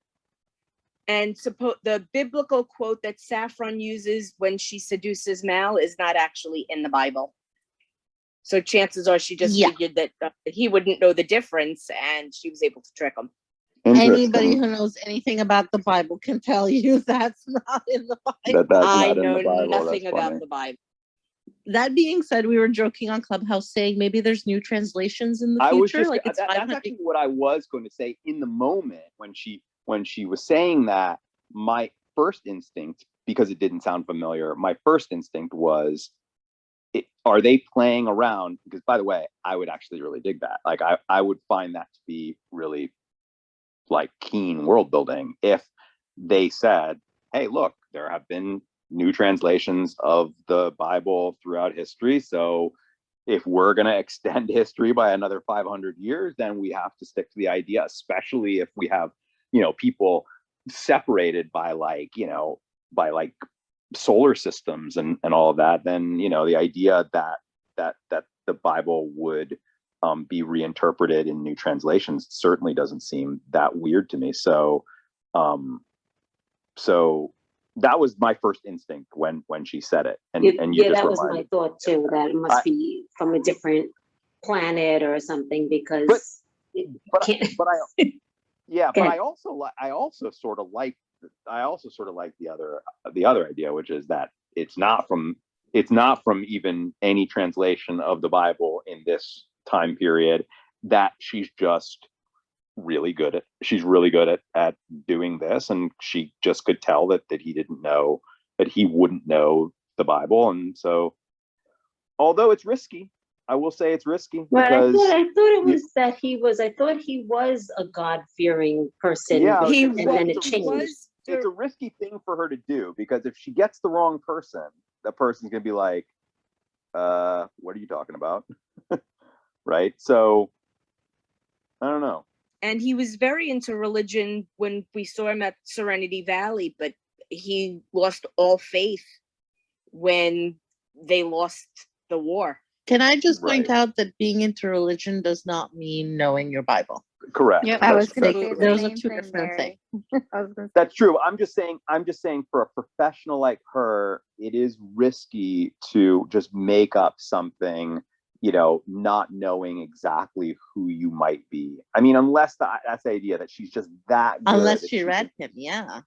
And the biblical quote that Saffron uses when she seduces Mal is not actually in the Bible. So chances are she just
Yeah.
figured that he wouldn't know the difference, and she was able to trick him.
Anybody who knows anything about the Bible can tell you that's not in the Bible.
That's
I
not in
know
the Bible.
nothing
That's
about
funny.
the Bible.
That being said, we were joking on Clubhouse saying maybe there's new translations in the
I was
future.
just
Like it's
that's
500.
actually what I was going to say in the moment when she was saying that. My first instinct, because it didn't sound familiar, my first instinct was, are they playing around? Because by the way, I would actually really dig that. Like I would find that to be really like keen world building if they said, hey, look, there have been new translations of the Bible throughout history. So if we're going to extend history by another 500 years, then we have to stick to the idea, especially if we have, people separated by like solar systems and all of that. Then, the idea that the Bible would be reinterpreted in new translations certainly doesn't seem that weird to me. So that was my first instinct when she said it, and you just
that was my
reminded
thought too, that it must be from a different planet or something, because
but
Go
I also sort of like the other idea, which is that it's not from even any translation of the Bible in this time period, that she's really good at doing this, and she just could tell that he wouldn't know the Bible. And so, although it's risky, I will say it's risky.
Well,
because
I thought it was that I thought he was a God-fearing person.
Yeah,
and then it
he
changed.
was.
It's a risky thing for her to do, because if she gets the wrong person, that person's gonna be like, what are you talking about? Right? So I don't know.
And he was very into religion when we saw him at Serenity Valley, but he lost all faith when they lost the war.
Can I just point
Right.
out that being into religion does not mean knowing your Bible?
Correct.
Yep.
I was
That's
gonna
true.
say the
Those are
same
two
thing,
different
Mary.
things.
I was gonna say,
That's true. I'm just saying for a professional like her, it is risky to just make up something, not knowing exactly who you might be. I mean, unless that's the idea that she's just that good.
Unless she read him, yeah.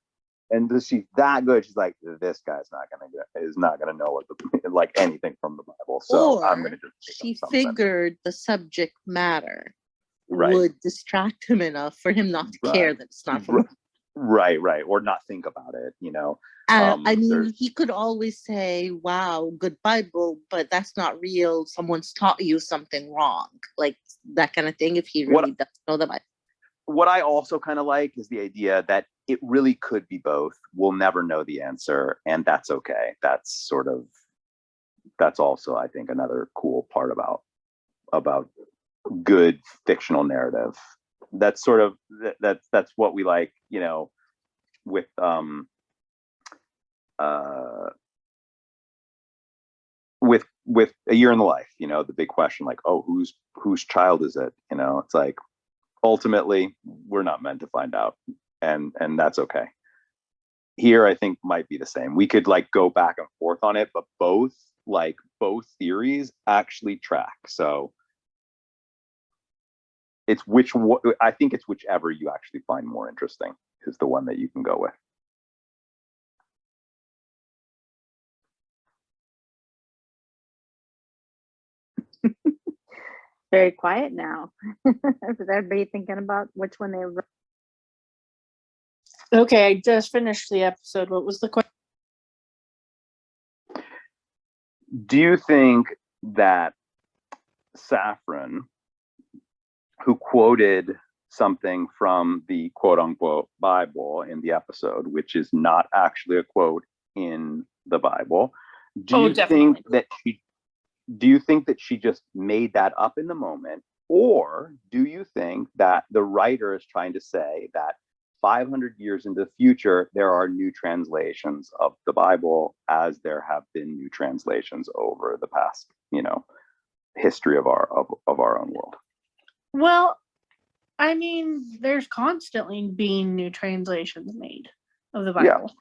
And she's that good. She's like, this guy's not gonna know like anything from the Bible. So I'm gonna just make
she
up something.
figured the subject matter
Right.
would distract him enough for him not to care that it's not from.
Right, or not think about it.
I mean,
there's-
he could always say, "Wow, good Bible," but that's not real. Someone's taught you something wrong, like that kind of thing. If he really does know the Bible.
What I also kind of like is the idea that it really could be both. We'll never know the answer, and that's okay. That's also, I think, another cool part about good fictional narrative. That's sort of that's what we like, with with A Year in the Life, the big question, like, oh, whose child is it? It's like, ultimately we're not meant to find out, and that's okay. here I think might be the same. We could like go back and forth on it, but both theories actually track. So it's I think it's whichever you actually find more interesting is the one that you can go with.
Very quiet now. Is everybody thinking about which one they wrote?
Okay, I just finished the episode. What was the question?
Do you think that Saffron, who quoted something from the quote unquote Bible in the episode, which is not actually a quote in the Bible, do you think that she just made that up in the moment? Or do you think that the writer is trying to say that 500 years into the future, there are new translations of the Bible, as there have been new translations over the past, history of our own world?
Well, I mean, there's constantly being new translations made of the Bible.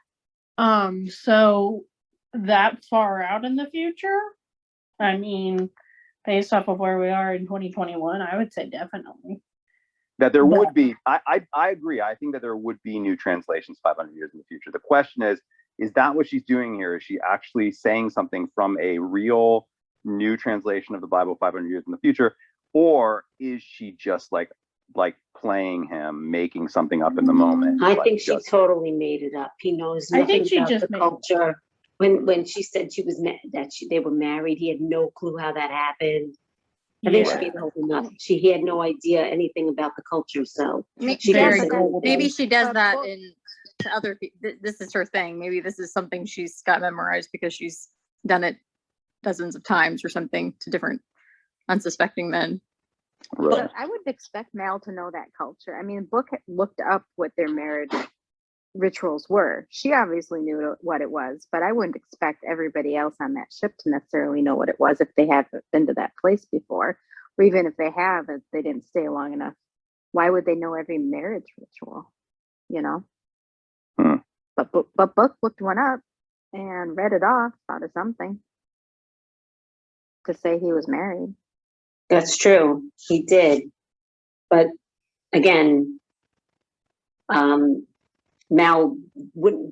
Yeah. So that far out in the future, I mean, based off of where we are in 2021, I would say definitely.
That there would be, I agree. I think that there would be new translations 500 years in the future. The question is that what she's doing here? Is she actually saying something from a real new translation of the Bible 500 years in the future? Or is she just like playing him, making something up in the moment?
I think she totally made it up. He knows nothing about the culture. When she said they were married, he had no clue how that happened. I think she made the whole thing up. He had no idea anything about the culture, so
maybe
she
does that in to other people. This is her thing. Maybe this is something she's got memorized because she's done it dozens of times or something to different unsuspecting men.
Right.
But I would expect Mal to know that culture. I mean, Book looked up what their marriage rituals were. She obviously knew what it was, but I wouldn't expect everybody else on that ship to necessarily know what it was if they haven't been to that place before, or even if they have, if they didn't stay long enough. Why would they know every marriage ritual? But Book looked one up and read it off, thought of something to say he was married.
That's true. He did. But again, Mal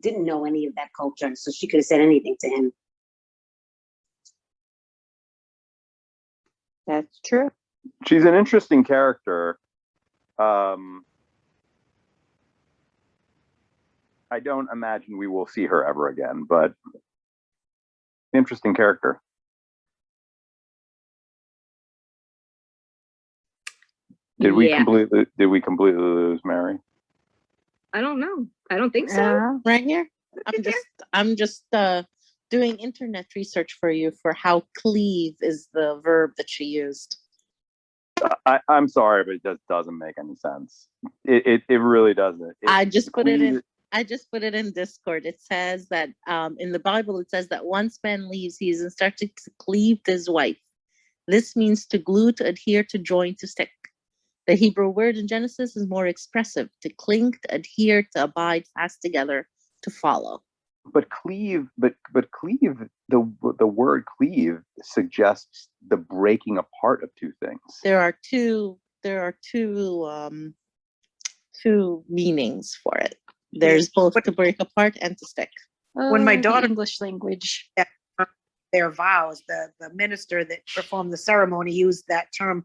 didn't know any of that culture, so she could have said anything to him.
That's true.
She's an interesting character. I don't imagine we will see her ever again, but interesting character. Did we completely lose Mary?
I don't know. I don't think so.
Right here. I'm just doing internet research for you for how cleave is the verb that she used.
I'm sorry, but it just doesn't make any sense. It really doesn't.
I just put it in Discord. It says that in the Bible, it says that once man leaves, he is instructed to cleave to his wife. This means to glue, to adhere, to join, to stick. The Hebrew word in Genesis is more expressive: to cling, to adhere, to abide fast together, to follow.
But cleave, the word cleave suggests the breaking apart of two things.
There are two meanings for it. There's both to break apart and to stick.
When my daughter
English language,
their vows, the minister that performed the ceremony used that term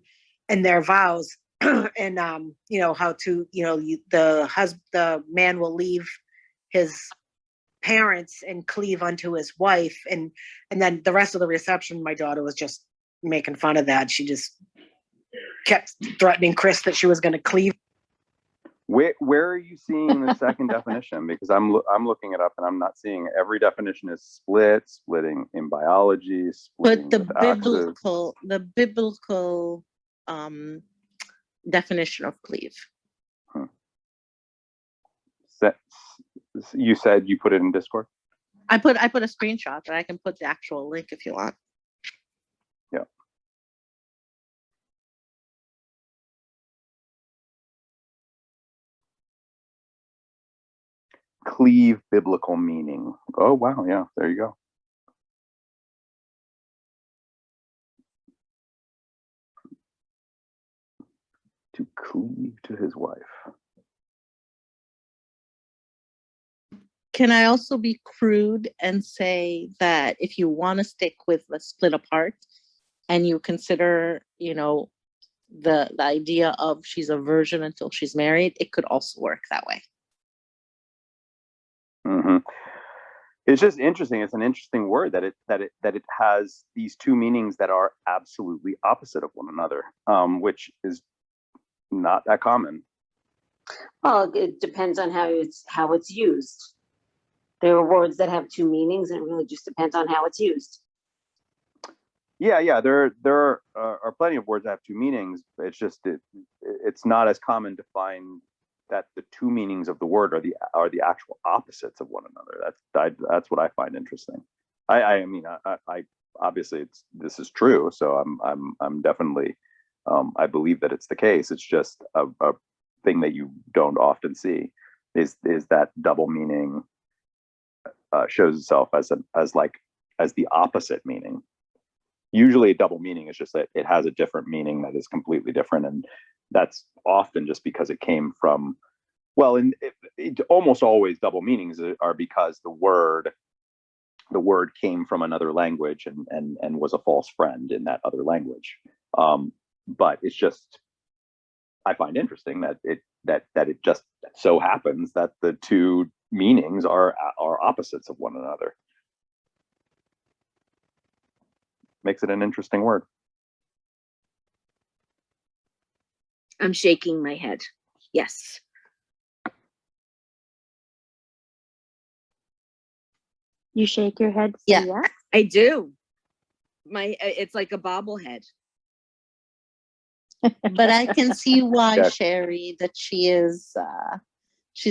in their vows. And how to the man will leave his parents and cleave unto his wife, and then the rest of the reception, my daughter was just making fun of that. She just kept threatening Chris that she was going to cleave.
Where are you seeing the second definition? Because I'm looking it up and I'm not seeing it. Every definition is splitting in biology,
But the biblical definition of cleave.
You said you put it in Discord?
I put a screenshot, but I can put the actual link if you want.
Yeah. cleave biblical meaning. Oh, wow. Yeah, there you go. To cleave to his wife.
Can I also be crude and say that if you want to stick with the split apart and you consider, you know, the idea of she's a virgin until she's married, it could also work that way.
Mm-hmm. It's just interesting. It's an interesting word that it has these two meanings that are absolutely opposite of one another, which is not that common.
Well, it depends on how it's used. There are words that have two meanings, and it really just depends on how it's used.
Yeah. There are plenty of words that have two meanings. It's just it's not as common to find that the two meanings of the word are the actual opposites of one another. That's what I find interesting. I mean, I obviously this is true, so I'm definitely I believe that it's the case. It's just a thing that you don't often see is that double meaning shows itself as the opposite meaning. Usually a double meaning is just that it has a different meaning that is completely different, and that's often just because it came from, well, it almost always double meanings are because the word came from another language and was a false friend in that other language. But it's just, I find interesting that it just so happens that the two meanings are opposites of one another. Makes it an interesting word.
I'm shaking my head. Yes.
You shake your head.
Yeah.
Yes.
I do. It's like a bobblehead.
But I can see why,
Yeah.
Sherry, that she's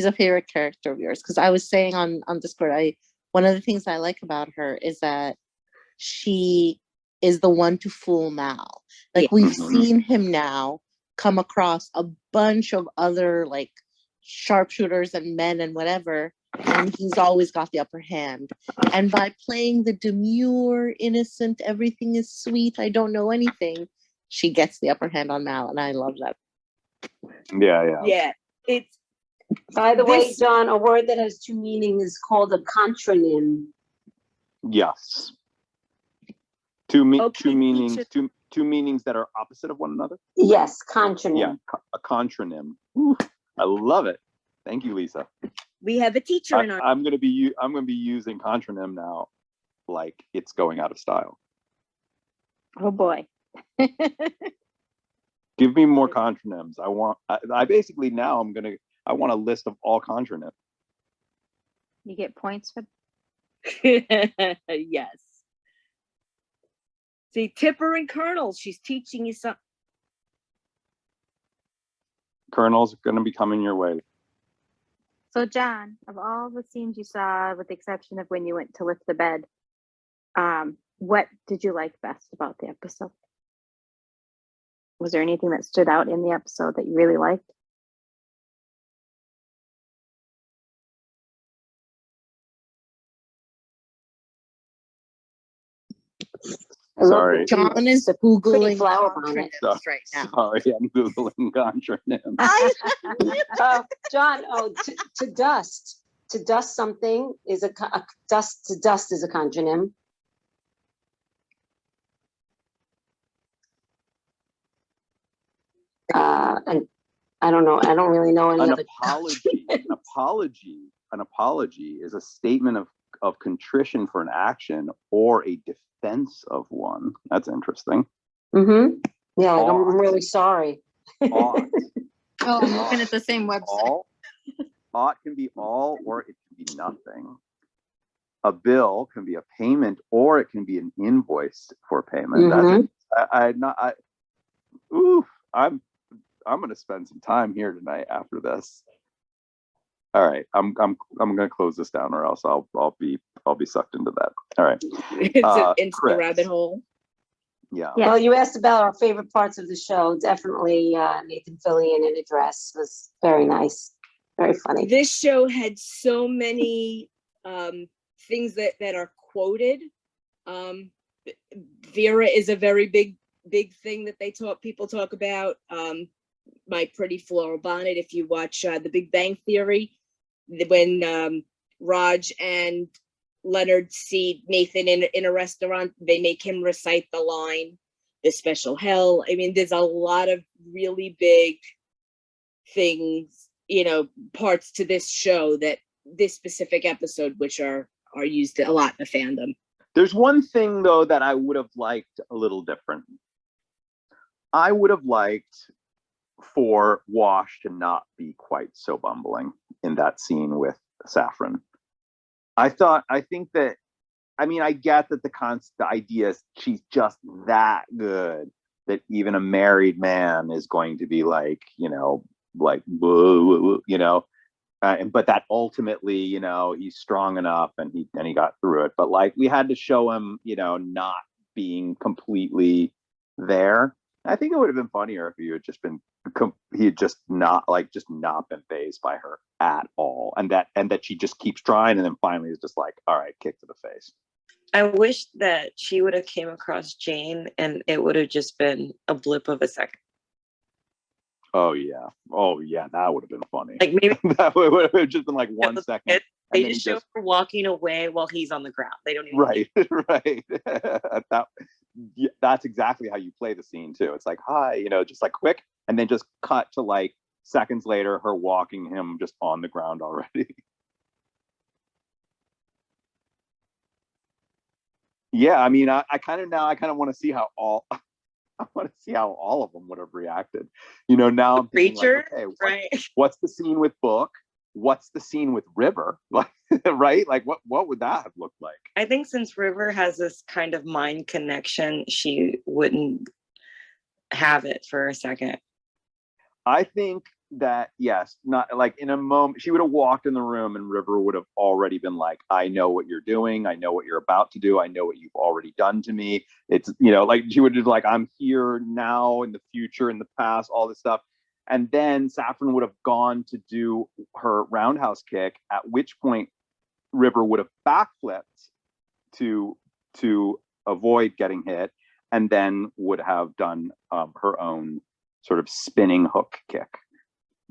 a favorite character of yours. Because I was saying on Discord, one of the things I like about her is that she is the one to fool Mal. Like,
Yeah.
we've
Mhm.
seen him now come across a bunch of other like sharpshooters and men and whatever, and he's always got the upper hand. And by playing the demure, innocent, everything is sweet, I don't know anything, she gets the upper hand on Mal, and I love that.
Yeah.
Yeah. It's
By the way,
This-
John, a word that has two meanings is called a contronym.
Yes.
Okay,
Two meanings.
teacher.
Two meanings that are opposite of one another.
Yes, contronym.
Yeah, a contronym. Ooh, I love it. Thank you, Lisa.
we have a teacher in our
I'm gonna be using contronym now, like it's going out of style.
Oh boy.
Give me more contronyms. I basically now I want a list of all contronyms.
You get points for
yes. See, Tipper and Colonel, she's teaching you something.
Colonel's gonna be coming your way.
So, John, of all the scenes you saw, with the exception of when you went to lift the bed, what did you like best about the episode? Was there anything that stood out in the episode that you really liked?
Sorry.
John is
Pretty
Googling
flower bonnet.
contronyms right now.
Sorry, I'm googling contronyms.
John, to dust something is a dust is a contronym. And I don't know. I don't really know any
An
other.
apology is a statement of contrition for an action or a defense of one. That's interesting.
Mm-hmm. Yeah, like, I'm
Ought.
really sorry.
Ought.
Oh, I'm looking at the same website.
Ought can be all, or it can be nothing. A bill can be a payment, or it can be an invoice for payment.
Mhm.
I'm going to spend some time here tonight after this. All right, I'm going to close this down, or else I'll be sucked into that. All right,
Into the rabbit hole.
yeah.
Yeah.
Well, you asked about our favorite parts of the show. Definitely Nathan Fillion in a dress was very nice. Very funny.
This show had so many things that are quoted. Vera is a very big thing that people talk about. My Pretty Floral Bonnet. If you watch The Big Bang Theory, when Raj and Leonard see Nathan in a restaurant, they make him recite the line, "The special hell." I mean, there's a lot of really big things, parts to this show, that this specific episode, which are used a lot in the fandom.
There's one thing though that I would have liked a little different. I would have liked for Wash to not be quite so bumbling in that scene with Saffron. I think that, I get that the idea is she's just that good that even a married man is going to be like, like, but that ultimately, he's strong enough and he got through it. But like, we had to show him, not being completely there. I think it would have been funnier if he had just not been fazed by her at all, and that she just keeps trying, and then finally is just like, all right, kick to the face.
I wish that she would have came across Jane and it would have just been a blip of a second.
Oh yeah, that would have been funny.
Like maybe
that would have just been like 1 second.
They just show her walking away while he's on the ground. They don't even
right. That's exactly how you play the scene too. It's like, hi, just like quick, and then just cut to like seconds later, her walking him just on the ground already. Yeah, I kind of want to see how all of them would have reacted. Now I'm thinking, like, okay, what's the scene with Book? What's the scene with River? Like, right? Like, what would that have looked like?
I think since River has this kind of mind connection, she wouldn't have it for a second.
I think that, yes, not like in a moment, she would have walked in the room and River would have already been like, I know what you're doing. I know what you're about to do. I know what you've already done to me. It's, like she would have like, I'm here now, in the future, in the past, all this stuff. And then Saffron would have gone to do her roundhouse kick, at which point River would have backflipped to avoid getting hit, and then would have done her own sort of spinning hook kick.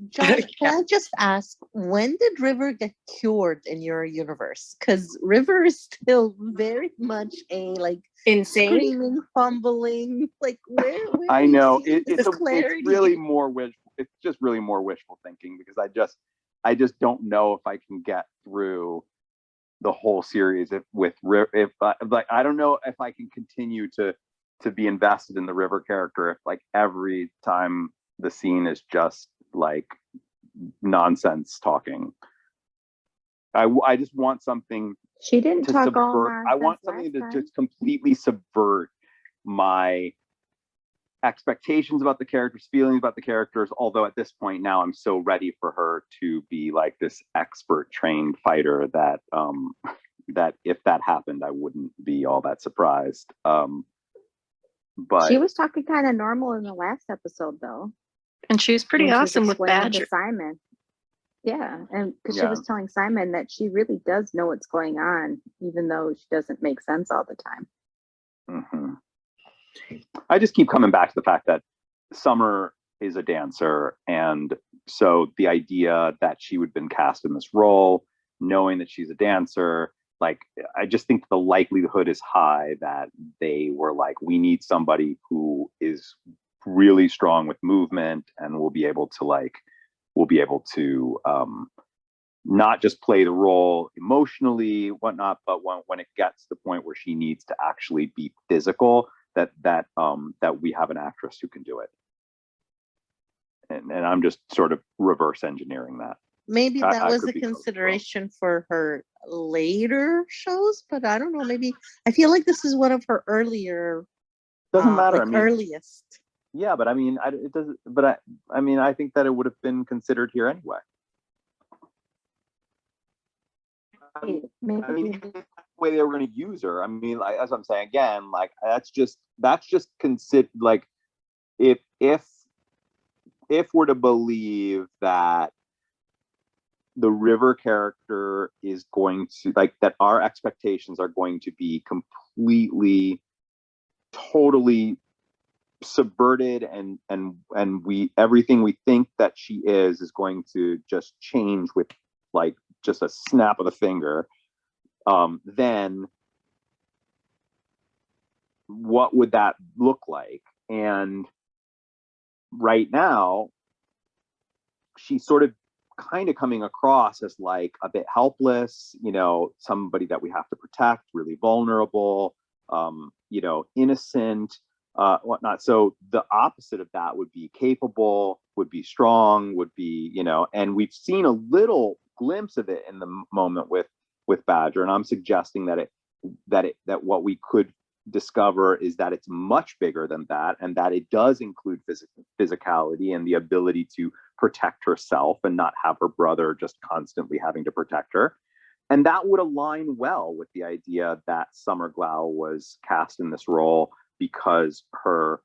John, can I just ask, when did River get cured in your universe? Because River is still very much a like
insane,
screaming, fumbling. Like where
I know it's
really
more wishful. It's just really more wishful thinking, because I just don't know if I can get through the whole series if I don't know if I can continue to be invested in the River character if like every time the scene is just like nonsense talking. I just want something.
She didn't talk
subvert.
all nonsense.
I want something to
time.
just completely subvert my expectations about the characters, feelings about the characters. Although at this point now I'm so ready for her to be like this expert trained fighter that that if that happened, I wouldn't be all that surprised. But
she was talking kind of normal in the last episode, though.
And she was pretty awesome with
explaining
Badger.
to Simon. Yeah, and because she
Yeah.
was telling Simon that she really does know what's going on, even though she doesn't make sense all the time.
I just keep coming back to the fact that Summer is a dancer, and so the idea that she would have been cast in this role, knowing that she's a dancer, like I just think the likelihood is high that they were like, we need somebody who is really strong with movement and will be able to not just play the role emotionally, whatnot, but when it gets to the point where she needs to actually be physical, that we have an actress who can do it. And I'm just sort of reverse engineering that.
maybe that
I
was
could
a
be totally
consideration for her later shows, but I don't know, maybe I feel like this is one of her earlier
Doesn't matter.
like earliest.
Yeah, but it doesn't. But I think that it would have been considered here anyway.
Maybe
Even the way they were going to use her. Like, as I'm saying again, like that's just consider like if we're to believe that the River character is going to, like, that our expectations are going to be completely, totally subverted, and we, everything we think that she is going to just change with like just a snap of the finger. Then what would that look like? And right now, she's sort of kind of coming across as like a bit helpless, you know, somebody that we have to protect, really vulnerable, you know, innocent, whatnot. So the opposite of that would be capable, would be strong, would be, you know, and we've seen a little glimpse of it in the moment with Badger, and I'm suggesting that what we could discover is that it's much bigger than that, and that it does include physicality and the ability to protect herself and not have her brother just constantly having to protect her. And that would align well with the idea that Summer Glau was cast in this role because her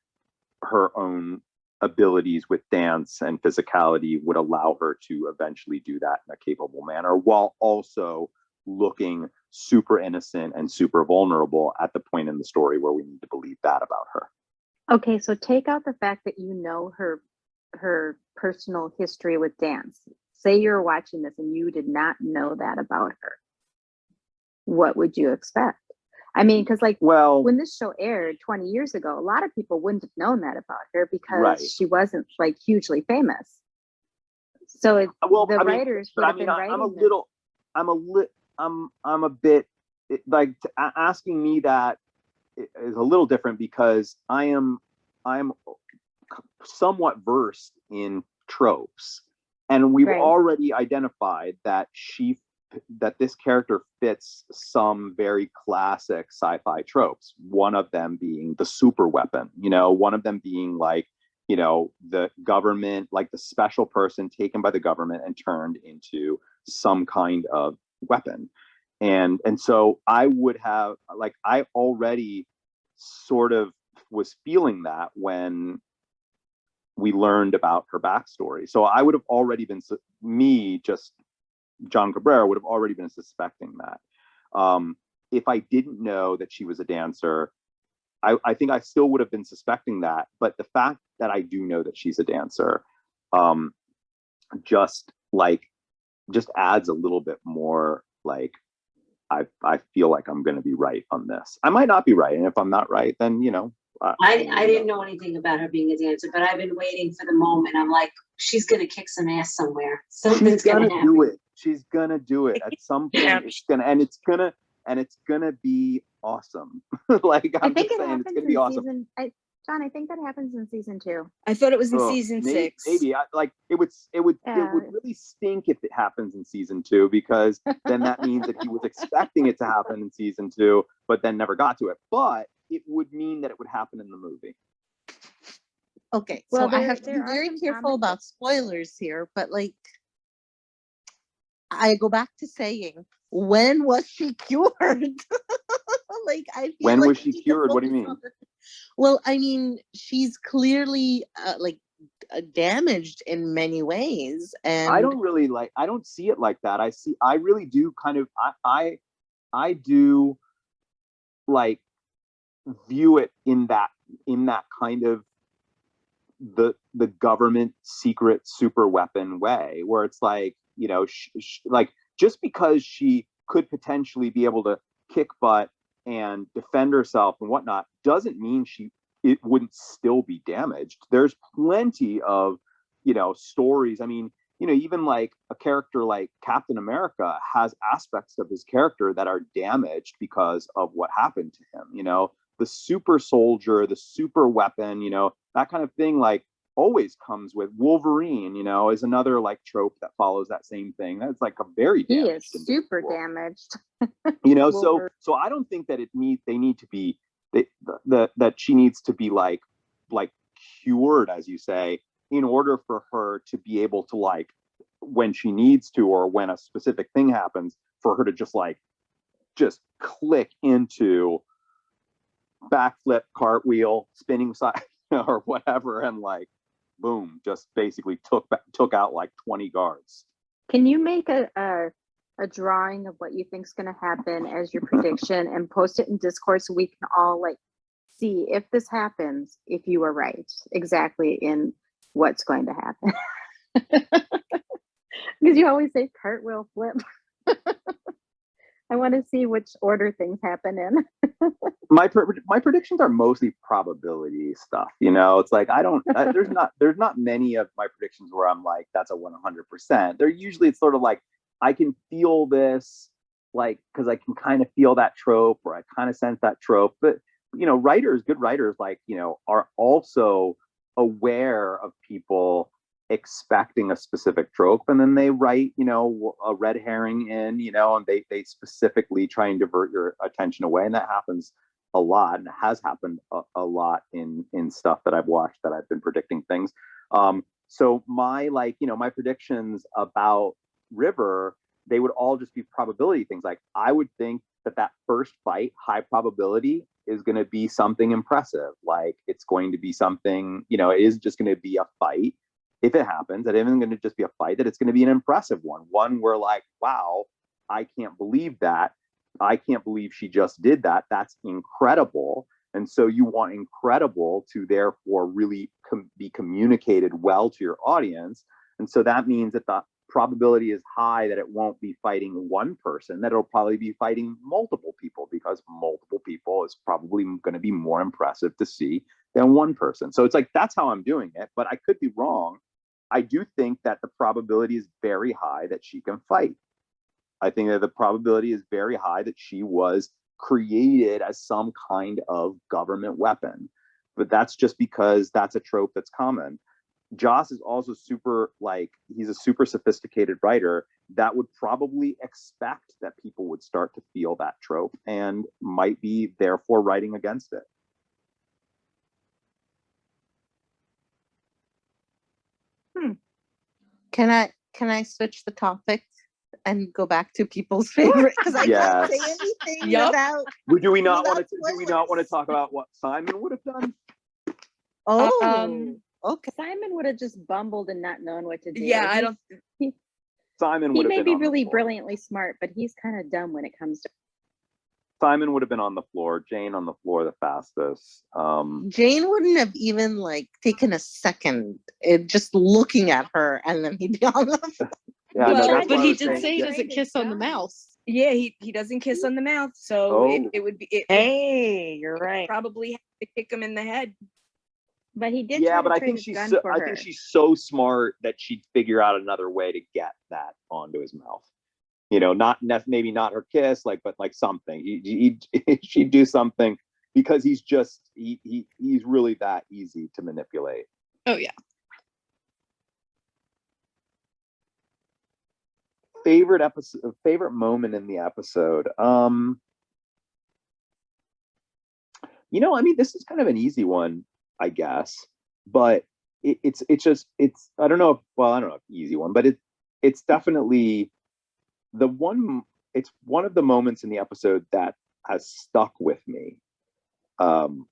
own abilities with dance and physicality would allow her to eventually do that in a capable manner, while also looking super innocent and super vulnerable at the point in the story where we need to believe that about her.
Okay, so take out the fact that you know her personal history with dance. Say you're watching this and you did not know that about her. What would you expect? I mean, because like,
well,
when this show aired 20 years ago, a lot of people wouldn't have known that about her because
right.
she wasn't like hugely famous. So it's,
well,
the
I mean,
writers would have been writing
I'm a bit like asking me that is a little different because I'm somewhat versed in tropes, and we've already identified that this character fits some very classic sci-fi tropes. One of them being the super weapon, you know, one of them being like, you know, the government, like the special person taken by the government and turned into some kind of weapon. And so I would have, like, I already sort of was feeling that when we learned about her backstory. So I would have already been, John Cabrera would have already been suspecting that. If I didn't know that she was a dancer, I think I still would have been suspecting that. But the fact that I do know that she's a dancer, just adds a little bit more, like, I feel like I'm going to be right on this. I might not be right, and if I'm not right, then, you know.
I didn't know anything about her being a dancer, but I've been waiting for the moment. I'm like, she's gonna kick some ass somewhere. Something's gonna happen.
Do it. She's gonna do it at some point. It's gonna be awesome. Like, I'm just saying, it's gonna be awesome.
John, I think that happens in season 2.
I thought it was in season 6.
Maybe it would really stink if it happens in season 2, because then that means that he was expecting it to happen in season 2, but then never got to it. But it would mean that it would happen in the movie.
Okay,
Well,
so I have to be very careful about spoilers here, but like, I go back to saying, when was she cured? Like, I feel
when
like
was she cured? What do you mean?
Well, I mean, she's clearly damaged in many ways, and
I don't see it like that. I really do kind of, I do like view it in that kind of the government secret super weapon way, where it's like, you know, like, just because she could potentially be able to kick butt and defend herself and whatnot doesn't mean it wouldn't still be damaged. There's plenty of, you know, stories. I mean, you know, even like a character like Captain America has aspects of his character that are damaged because of what happened to him. You know, the super soldier, the super weapon, you know, that kind of thing, like, always comes with Wolverine, you know, is another like trope that follows that same thing. That's like a very damaged,
he is super damaged.
You know, so I don't think that they need to be that she needs to be like cured, as you say, in order for her to be able to, like, when she needs to, or when a specific thing happens, for her to just click into backflip, cartwheel, spinning side, or whatever, and like, boom, just basically took out like 20 guards.
Can you make a drawing of what you think's going to happen as your prediction and post it in Discord so we can all like see if this happens, if you were right exactly in what's going to happen? Because you always say cartwheel flip. I want to see which order things happen in.
My predictions are mostly probability stuff. You know, it's like there's not many of my predictions where I'm like that's a 100%. They're usually it's sort of like I can feel this, like because I can kind of feel that trope or I kind of sense that trope. But you know, good writers, like you know, are also aware of people expecting a specific trope, and then they write, you know, a red herring in, you know, and they specifically try and divert your attention away, and that happens a lot, and it has happened a lot in stuff that I've watched that I've been predicting things. So my my predictions about River, they would all just be probability things. Like I would think that first fight, high probability, is going to be something impressive. Like it's going to be something, you know, it is just going to be a fight. If it happens, that it isn't going to just be a fight, that it's going to be an impressive one where like, wow, I can't believe that. I can't believe she just did that. That's incredible. And so you want incredible to therefore really be communicated well to your audience. And so that means that the probability is high that it won't be fighting one person, that it'll probably be fighting multiple people, because multiple people is probably going to be more impressive to see than one person. So it's like, that's how I'm doing it, but I could be wrong. I do think that the probability is very high that she can fight. I think that the probability is very high that she was created as some kind of government weapon. But that's just because that's a trope that's common. Joss is also he's a super sophisticated writer that would probably expect that people would start to feel that trope and might be therefore writing against it.
Can I switch the topic and go back to people's favorite? Because I
Yes.
can't say anything
Yup.
without.
Do we not want
without
to talk about what Simon would have done?
Oh, okay.
Simon would have just bumbled and not known what to do.
Yeah, I don't.
Simon
He
would have
may
been
be
on the
really
floor.
brilliantly smart, but he's kind of dumb when it comes to.
Simon would have been on the floor. Jane on the floor the fastest.
Jane wouldn't have even like taken a second, just looking at her, and then he'd be on the floor.
Yeah, no,
Well,
that's
but
why I
he
was
did
saying-
say he
yeah.
doesn't
kiss on the mouth.
Yeah, he doesn't kiss on the mouth, so
Oh.
it would be
Hey, you're right.
probably have to kick him in the head.
But he did.
Yeah,
try
but
to
I
trade
think
his
she's
gun
so,
for
I
her.
think she's so smart that she'd figure out another way to get that onto his mouth. You know, maybe not her kiss, but something. She'd do something, because he's really that easy to manipulate.
Oh yeah.
Favorite episode, favorite moment in the episode. You know, I mean, this is kind of an easy one, I guess, but it's I don't know if easy one, but it's definitely it's one of the moments in the episode that has stuck with me. And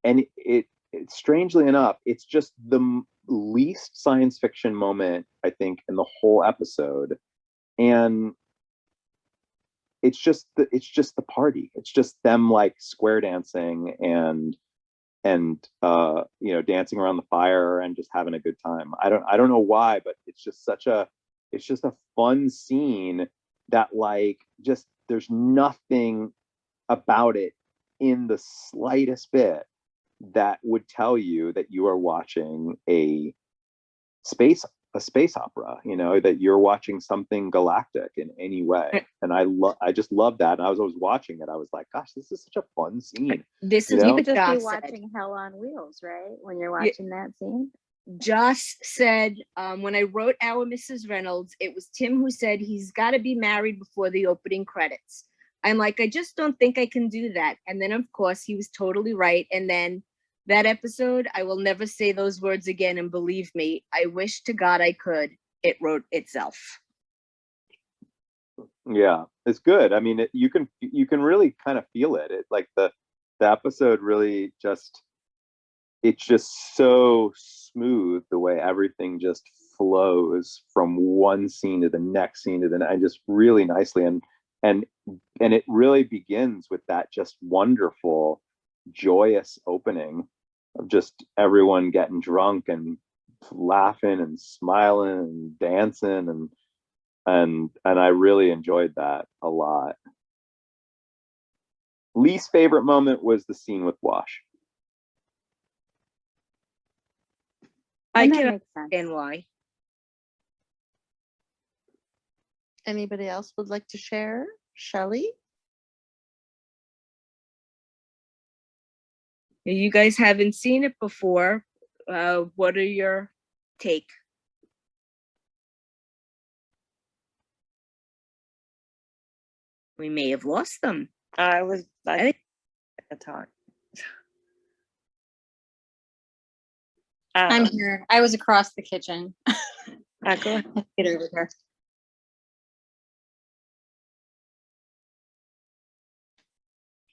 it strangely enough, it's just the least science fiction moment, I think, in the whole episode. And it's just the party. It's just them square dancing and dancing around the fire and just having a good time. I don't know why, but it's just a fun scene that just there's nothing about it in the slightest bit that would tell you that you are watching a space opera, that you're watching something galactic in any way. And I just love that. And I was always watching it. I was like, gosh, this is such a fun scene.
This
You
is
know?
You
what
could just be
Joss said.
watching Hell on Wheels, right? When you're watching that scene.
Joss said, when I wrote Our Mrs. Reynolds, it was Tim who said he's got to be married before the opening credits. I'm like, I just don't think I can do that. And then, of course, he was totally right. And then that episode, I will never say those words again. And believe me, I wish to God I could. It wrote itself.
Yeah, it's good. I mean, you can really kind of feel it. The episode really it's just so smooth, the way everything just flows from one scene to the next scene to the next, and just really nicely. And it really begins with that just wonderful, joyous opening of just everyone getting drunk and laughing and smiling and dancing, and I really enjoyed that a lot. Least favorite moment was the scene with Wash.
I
And that
can
makes sense.
understand why.
Anybody else would like to share? Shelley?
You guys haven't seen it before. What are your take? We may have lost them.
I
I-
talk.
I'm here. I was across the kitchen.
Go ahead.
Get over here.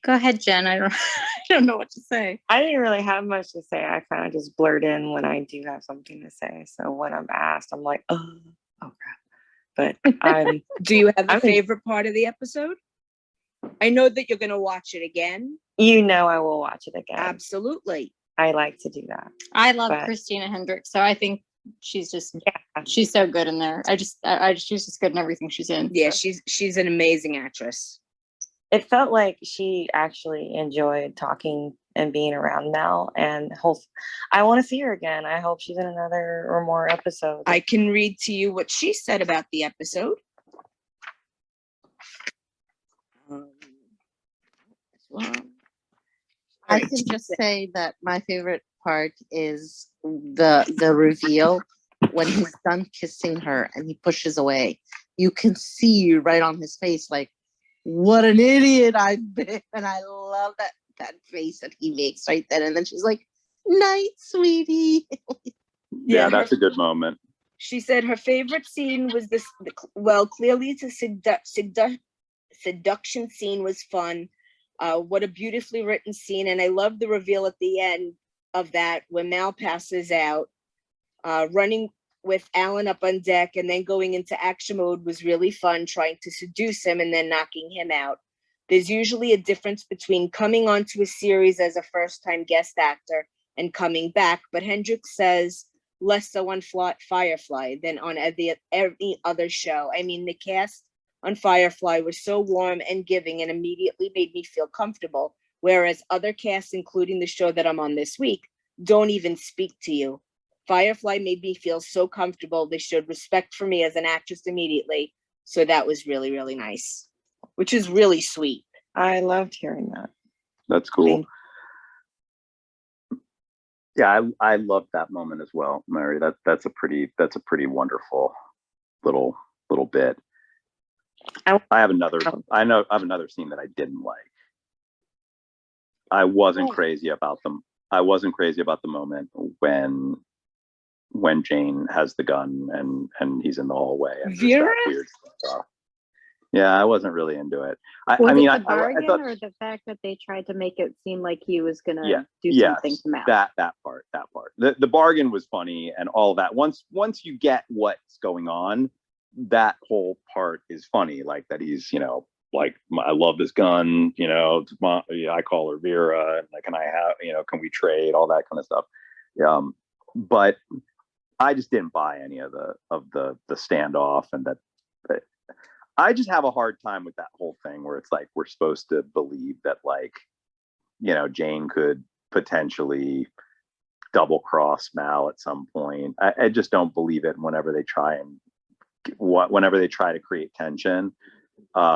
Go ahead, Jen. I don't I don't know what to say.
I didn't really have much to say. I kind of just blurt in when I do have something to say. So when I'm asked, I'm like, oh crap. But
Do you have a
I'm-
favorite part of the episode? I know that you're going to watch it again.
you know I will watch it again.
Absolutely.
I like to do that.
I love
But-
Christina Hendricks, so I think she's just
Yeah.
she's so good in there. She's just good in everything she's in.
Yeah,
so.
she's an amazing actress.
It felt like she actually enjoyed talking and being around Mel, and I want to see her again. I hope she's in another or more episodes.
I can read to you what she said about the episode.
I can just say that my favorite part is the reveal when he's done kissing her and he pushes away. You can see right on his face, like, what an idiot I've been. And I love that face that he makes right then. And then she's like, night, sweetie.
Yeah, that's a good moment.
She said her favorite scene was clearly the seduction scene was fun. What a beautifully written scene. And I love the reveal at the end of that when Mal passes out, running with Alan up on deck and then going into action mode was really fun, trying to seduce him and then knocking him out. There's usually a difference between coming onto a series as a first-time guest actor and coming back, but Hendricks says less so on Firefly than on every other show. I mean, the cast on Firefly was so warm and giving and immediately made me feel comfortable, whereas other casts, including the show that I'm on this week, don't even speak to you. Firefly made me feel so comfortable. They showed respect for me as an actress immediately. So that was really, really nice, which is really sweet.
I loved hearing that.
That's cool.
Thank-
Yeah, I loved that moment as well, Mary. That's a pretty wonderful little bit. I have another scene that I didn't like. I wasn't crazy about them. I wasn't crazy about the moment when Jane has the gun and he's in the hallway and there's that weird stuff. Yeah, I wasn't really into it. I
Was
mean,
it
I
the bargain
thought
or the fact that they tried to make it seem like he was gonna do
yes,
something to Mal?
that part. The bargain was funny and all that. Once you get what's going on, that whole part is funny. Like that he's, like, I love this gun, it's I call her Vera, and like, can we trade, all that kind of stuff. But I just didn't buy any of the standoff, and that I just have a hard time with that whole thing where it's like we're supposed to believe that, like, Jane could potentially double cross Mal at some point. I just don't believe it whenever they try to create tension.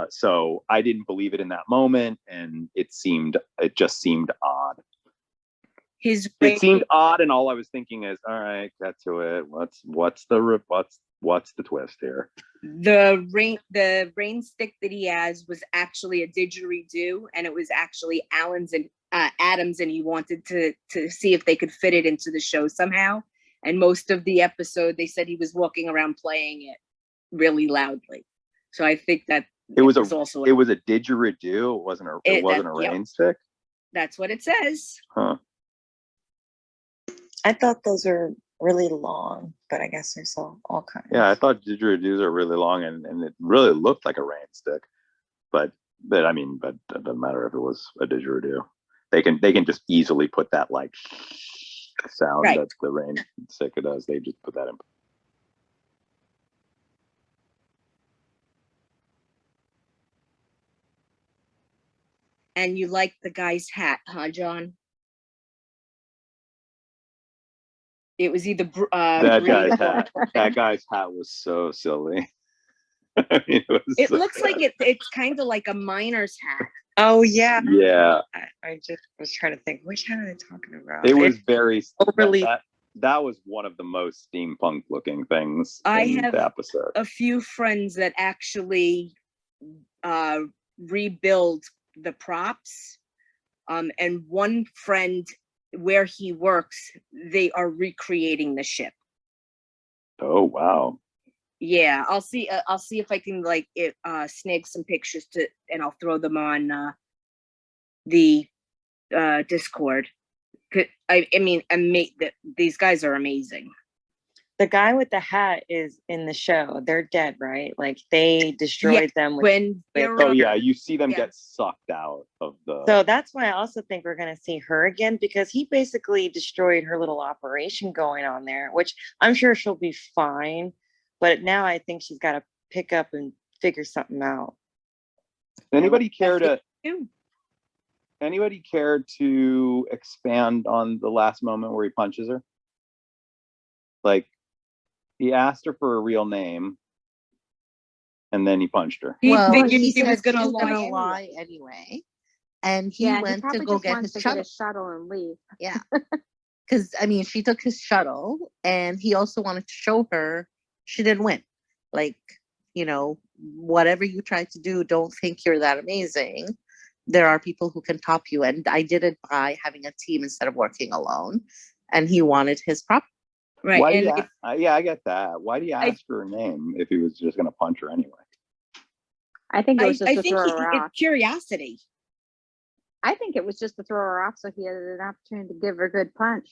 So I didn't believe it in that moment, and it just seemed odd. It seemed odd, and all I was thinking is, all right, get to it. What's the twist here?
The rain stick that he has was actually a didgeridoo, and it was actually Adams, and he wanted to see if they could fit it into the show somehow. And most of the episode, they said he was walking around playing it really loudly. So I think that
it was a didgeridoo. It wasn't a rain stick.
That's what it says.
Huh.
I thought those are really long, but I guess there's all kinds.
Yeah, I thought didgeridoos are really long, and it really looked like a rain stick. But I mean, but it doesn't matter if it was a didgeridoo. They can just easily put that like sound
Right.
that the rain stick does. They just put that in.
And you like the guy's hat, huh, John? It was either
That guy's hat. That guy's hat was so silly. I mean,
It
so
looks like it's kind of like a miner's hat.
Oh yeah.
Yeah,
I just was trying to think, which hat are they talking about?
it was very
overly-
That was one of the most steampunk looking things
I
in
have
the episode.
a few friends that actually rebuild the props. And one friend where he works, they are recreating the ship.
Oh wow.
Yeah, I'll see if I can like snag some pictures and I'll throw them on the Discord. I mean, these guys are amazing.
The guy with the hat is in the show. They're dead, right? Like they destroyed them with
When they're
Oh yeah, you see them
Yeah.
get sucked out of the.
So that's why I also think we're going to see her again, because he basically destroyed her little operation going on there, which I'm sure she'll be fine. But now I think she's got to pick up and figure something out.
Anybody care to?
too.
Anybody care to expand on the last moment where he punches her? Like, he asked her for a real name, and then he punched her.
He
Well,
figured
he
he
said
was gonna
he was
lie
gonna
anyway.
lie anyway, and he
Yeah, he
went to
probably
go
just
get
wants
his
to get
shuttle.
a shuttle and leave.
Yeah, because I mean, she took his shuttle, and he also wanted to show her she didn't win. Like, you know, whatever you try to do, don't think you're that amazing. There are people who can top you, and I did it by having a team instead of working alone. And he wanted his prop.
Right.
Why do
And
you?
if,
Yeah, I get that. Why do you ask for her name if he was just going to punch her anyway?
I think it was just
I
to
think
throw her off.
it's curiosity.
I think it was just to throw her off so he had an opportunity to give her a good punch.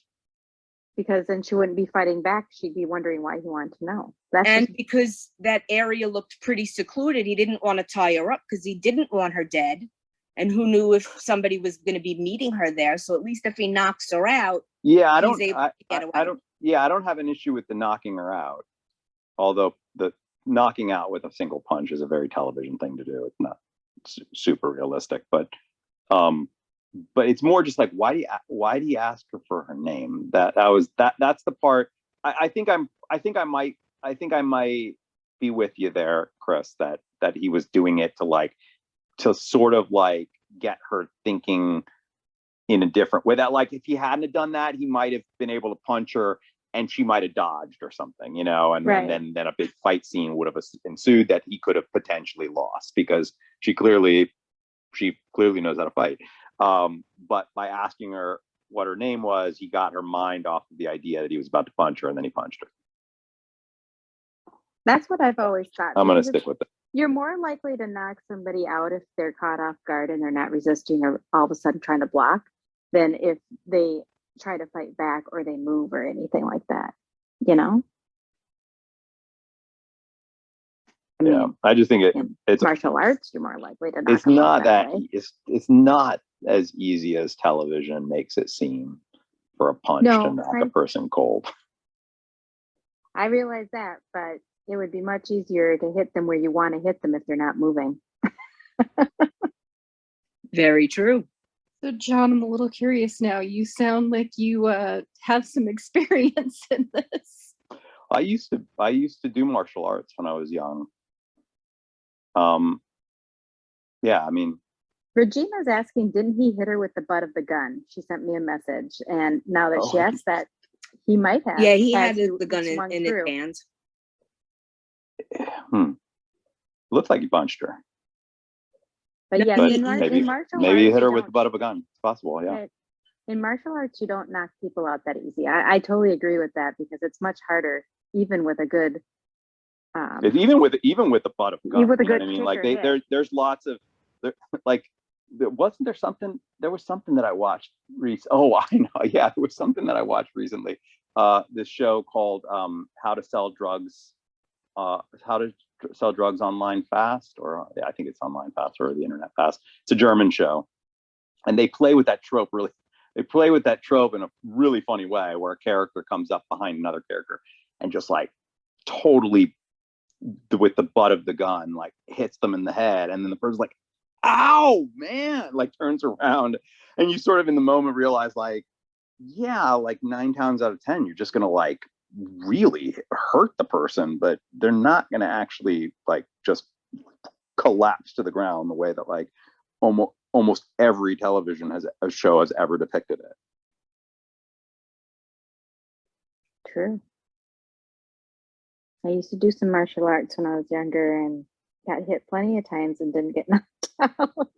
Because then she wouldn't be fighting back. She'd be wondering why he wanted to know. That's
And
just,
because that area looked pretty secluded, he didn't want to tie her up because he didn't want her dead. And who knew if somebody was going to be meeting her there? So at least if he knocks her out,
Yeah, I
he's
don't.
able to get away.
I don't. Yeah, I don't have an issue with the knocking her out. Although the knocking out with a single punch is a very television thing to do. It's not super realistic, but it's more just like why do you ask her for her name? That's the part. I think I might be with you there, Chris. That he was doing it to sort of like get her thinking in a different way. That like if he hadn't have done that, he might have been able to punch her and she might have dodged or something, you know, and
Right.
then a big fight scene would have ensued that he could have potentially lost because she clearly knows how to fight. But by asking her what her name was, he got her mind off of the idea that he was about to punch her, and then he punched her.
that's what I've always thought.
I'm gonna
because
stick with it.
you're more likely to knock somebody out if they're caught off guard and they're not resisting or all of a sudden trying to block than if they try to fight back or they move or anything like that. You know? I
Yeah,
mean,
I just think
in
it's
martial arts, you're more likely to knock
it's
them out
not that
way.
it's not as easy as television makes it seem for a punch
No,
to knock a
right.
person cold.
I realize that, but it would be much easier to hit them where you want to hit them if they're not moving.
Very true.
So John, I'm a little curious now. You sound like you have some experience in this.
I used to do martial arts when I was young. Yeah, I mean,
Regina's asking, didn't he hit her with the butt of the gun? She sent me a message. And now that she
Oh.
asked that, he might have.
Yeah, he
as
had the gun
swung
in his
through.
hands.
looks like he punched her.
But yes,
But
in
maybe
martial
maybe he
arts,
hit her
you
with the
don't-
butt of a gun. It's possible, yeah.
in martial arts, you don't knock people out that easy. I totally agree with that because it's much harder, even with a good.
It's even with the butt of a gun.
Even with a
you know
good
what I mean? Like
kicker, yeah.
there's lots of there was something that I watched recently. Oh, I know. Yeah, there was something that I watched recently this show called How to Sell Drugs, Online Fast, or yeah, I think it's Online Fast or the Internet Fast. It's a German show, and they play with that trope really. They play with that trope in a really funny way, where a character comes up behind another character and just like totally with the butt of the gun like hits them in the head, and then the person's like, "Ow, man!" like turns around, and you sort of in the moment realize like, yeah, like 9 times out of 10, you're just gonna like really hurt the person, but they're not gonna actually like just collapse to the ground the way that like almost every television show has ever depicted it.
True. I used to do some martial arts when I was younger and got hit plenty of times and didn't get knocked out.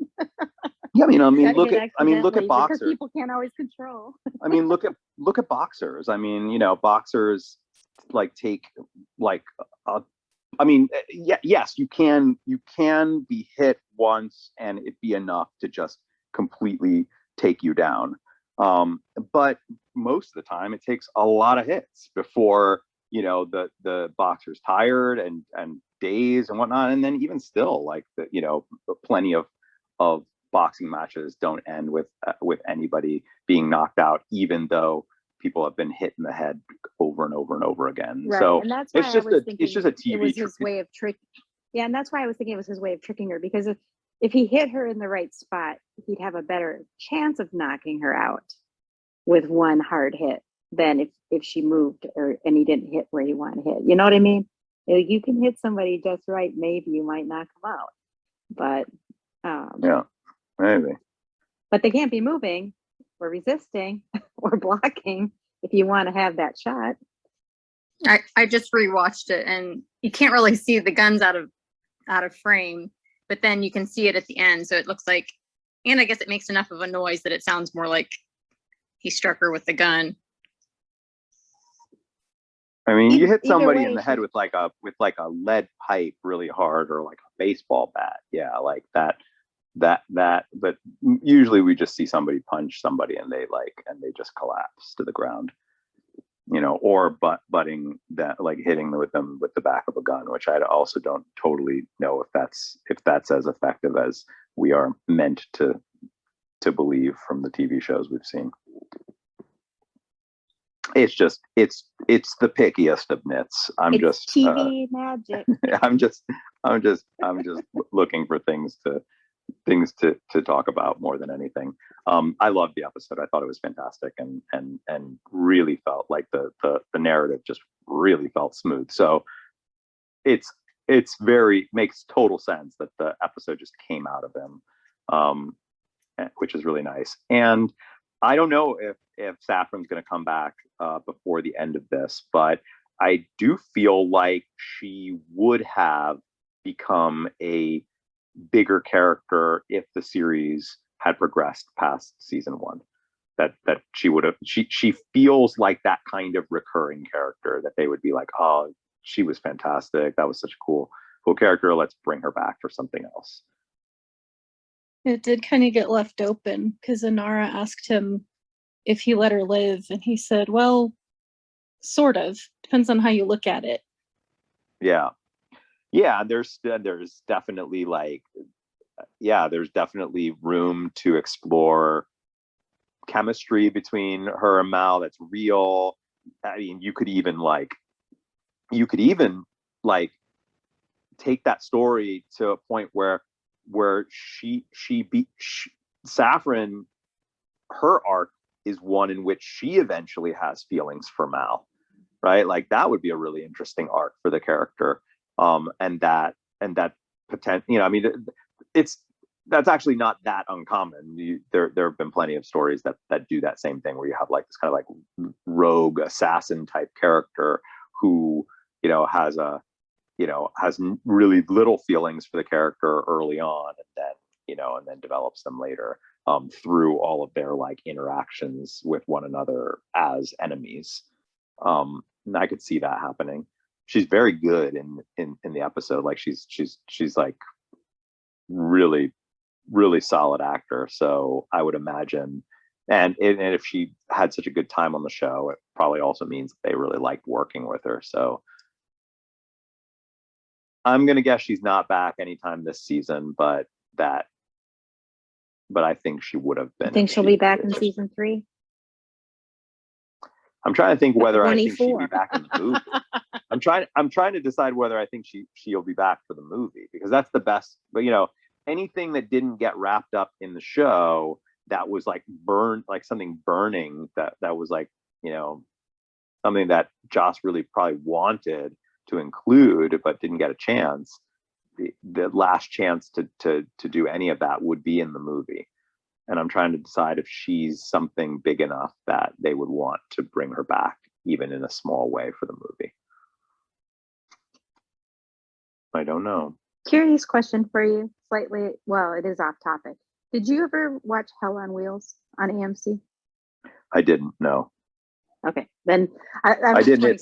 Yeah, look
Got
at
hit
look at
accidentally because
boxers.
people can't always control.
Look at boxers. Boxers like take like yes, you can be hit once and it be enough to just completely take you down. But most of the time it takes a lot of hits before the boxer's tired and dazed and whatnot. And then even still, like plenty of boxing matches don't end with anybody being knocked out, even though people have been hit in the head over and over and over again.
Right.
So
And that's why
it's just it's just a TV
it was his way of tricking. Yeah, and that's why I was thinking it was his way of tricking her, because if he hit her in the right spot, he'd have a better chance of knocking her out with one hard hit than if she moved and he didn't hit where he wanted to hit. You know what I mean? Like, you can hit somebody just right, maybe you might knock them out. But
yeah, maybe.
But they can't be moving or resisting or blocking if you want to have that shot.
I just rewatched it, and you can't really see the guns out of frame, but then you can see it at the end, so it looks like, and I guess it makes enough of a noise that it sounds more like he struck her with the gun.
You hit somebody
way,
in the head with like a lead pipe really hard, or like a baseball bat. Yeah, like that. But usually we just see somebody punch somebody and they just collapse to the ground. Or butting that, like hitting with them with the back of a gun, which I also don't totally know if that's as effective as we are meant to believe from the TV shows we've seen. It's just it's the pickiest of nits. I'm
it's
just
TV magic.
I'm just looking for things to talk about more than anything. I loved the episode. I thought it was fantastic, and really felt like the narrative just really felt smooth. So it's makes total sense that the episode just came out of him, which is really nice. And I don't know if Saffron's going to come back before the end of this, but I do feel like she would have become a bigger character if the series had progressed past season 1. That she would have. She feels like that kind of recurring character that they would be like, oh, she was fantastic. That was such a cool character. Let's bring her back for something else.
It did kind of get left open because Inara asked him if he let her live, and he said, well, sort of. Depends on how you look at it.
Yeah. There's definitely there's definitely room to explore chemistry between her and Mal that's real. I mean, you could even take that story to a point where Saffron, her arc is one in which she eventually has feelings for Mal, right? Like that would be a really interesting arc for the character. And that potential, that's actually not that uncommon. There have been plenty of stories that do that same thing, where you have like this kind of like rogue assassin type character who has really little feelings for the character early on, and then develops them later through all of their like interactions with one another as enemies. And I could see that happening. She's very good in the episode. Like she's like really, really solid actor. So I would imagine and if she had such a good time on the show, it probably also means they really liked working with her. So I'm gonna guess she's not back anytime this season, but I think she would have been.
I think she'll be back in season 3.
I'm trying to think whether I think she'd be
24.
back in the movie. I'm trying to decide whether I think she'll be back for the movie, because that's the best. But anything that didn't get wrapped up in the show that was like something burning that was like, something that Joss really probably wanted to include but didn't get a chance. The last chance to do any of that would be in the movie. And I'm trying to decide if she's something big enough that they would want to bring her back, even in a small way, for the movie. I don't know.
Curious question for you, slightly, well, it is off topic. Did you ever watch Hell on Wheels on AMC?
I didn't know.
Okay, then I
I didn't.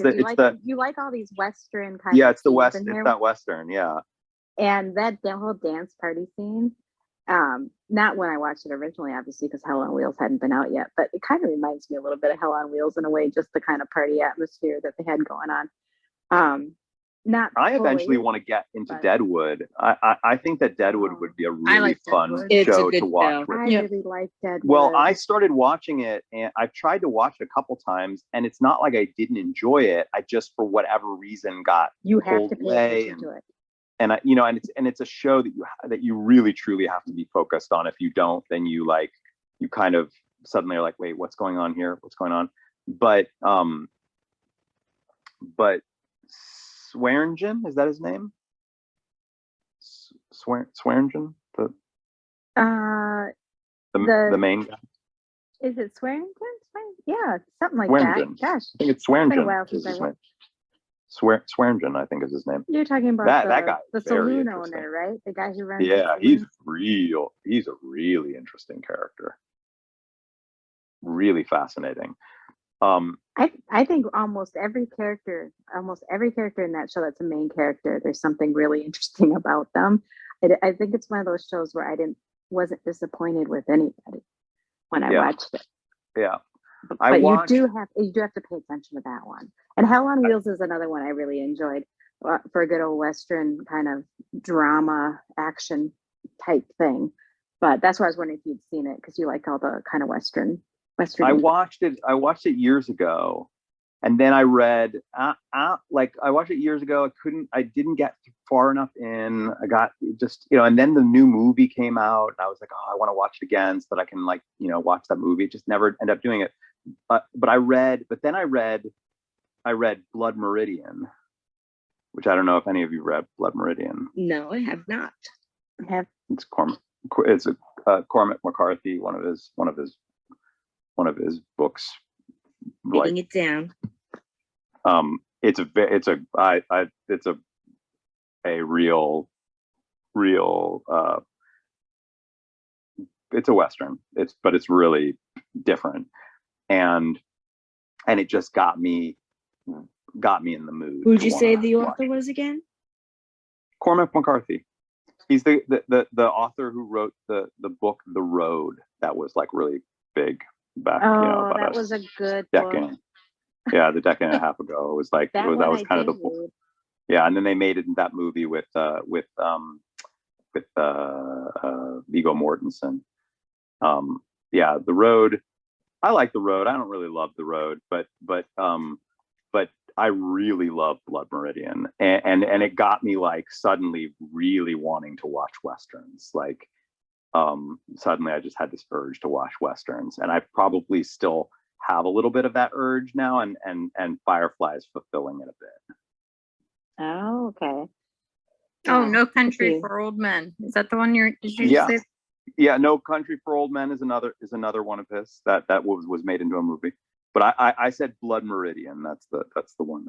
you like all these Western kind
Yeah,
of
it's the
scenes
West.
in
It's
here,
that Western. Yeah.
and that whole dance party scene. Not when I watched it originally, obviously, because Hell on Wheels hadn't been out yet, but it kind of reminds me a little bit of Hell on Wheels in a way, just the kind of party atmosphere that they had going on. Not
I eventually
fully,
want to get into
but-
Deadwood. I think that Deadwood would be a really
like
fun
Deadwood.
It's a
show
good
to watch.
show.
with
I
Yeah.
really like Deadwood.
Well, I started watching it, and I've tried to watch it a couple times, and it's not like I didn't enjoy it. I just, for whatever reason, got
you have
pulled
to pay
away,
attention to it.
and it's a show that you really truly have to be focused on. If you don't, then you kind of suddenly are like, wait, what's going on here? What's going on? But Swearingen, is that his name? Swearingen, the main guy.
Is it Swearingen? Yeah, something like
Swearingen.
that. Gosh,
I think it's
been a
Swearingen.
while
Is
since I
his
watched.
name. Swearingen, I think, is his name.
You're talking about
That guy
the
is very
saloon
interesting.
owner, right? The guy who runs.
Yeah,
the
he's
saloon.
a really interesting character. Really fascinating.
I think almost every character in that show that's a main character, there's something really interesting about them. I think it's one of those shows where I wasn't disappointed with anybody when I watched it.
Yeah.
But you do have to pay attention to that one. And Hell on Wheels is another one I really enjoyed for a good old Western kind of drama action type thing. But that's why I was wondering if you'd seen it, because you like all the kind of Western.
I watched it years ago, and then I read I watched it years ago. I didn't get far enough in. I got and then the new movie came out, and I was like, oh, I want to watch it again so that I can watch that movie. Just never end up doing it. But I read Blood Meridian, which I don't know if any of you read Blood Meridian.
No, I have not.
It's Cormac McCarthy, one of his books.
Writing it down.
It's a real it's a Western. But it's really different, and it just got me in the mood.
Who'd you say the author was again?
Cormac McCarthy. He's the author who wrote the book The Road, that was like really big back.
Oh, that was a good
decade.
book.
Yeah, the decade and a half ago. It was like that was kind of the book. Yeah, and then they made it in that movie with Viggo Mortensen. Yeah, The Road. I like The Road. I don't really love The Road, but I really love Blood Meridian, and it got me like suddenly really wanting to watch Westerns. Like suddenly I just had this urge to watch Westerns, and I probably still have a little bit of that urge now, and Firefly is fulfilling it a bit.
Oh, okay.
Oh,
Yeah,
No Country
see.
for Old Men. Is that the one did you
Yeah.
say?
Yeah, No Country for Old Men is another one of his that was made into a movie. But I said Blood Meridian. That's the one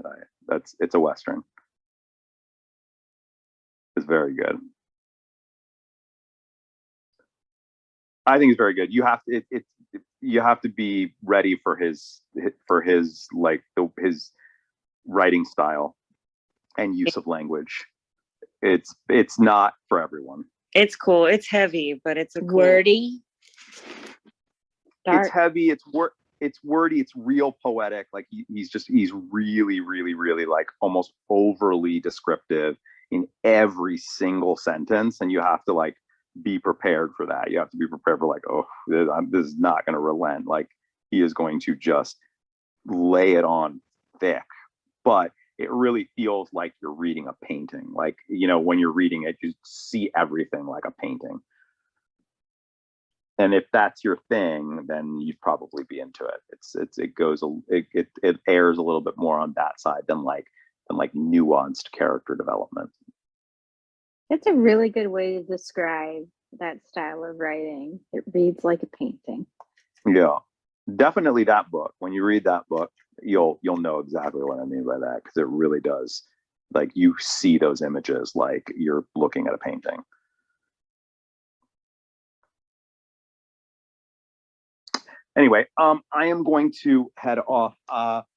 it's a Western. It's very good. I think it's very good. You have to be ready for his his writing style and use of language. It's not for everyone.
It's cool. It's heavy, but it's a cool.
Wordy.
Dark.
heavy, it's wordy, it's real poetic. Like he's really, really, really like almost overly descriptive in every single sentence, and you have to like be prepared for that. You have to be prepared for like, oh, this is not going to relent. Like he is going to just lay it on thick. But it really feels like you're reading a painting. Like, you know, when you're reading it, you see everything like a painting. And if that's your thing, then you'd probably be into it. It airs a little bit more on that side than like nuanced character development.
It's a really good way to describe that style of writing. It reads like a painting.
Yeah, definitely that book. When you read that book, you'll know exactly what I mean by that, because it really does. Like you see those images like you're looking at a painting. Anyway, I am going to head off.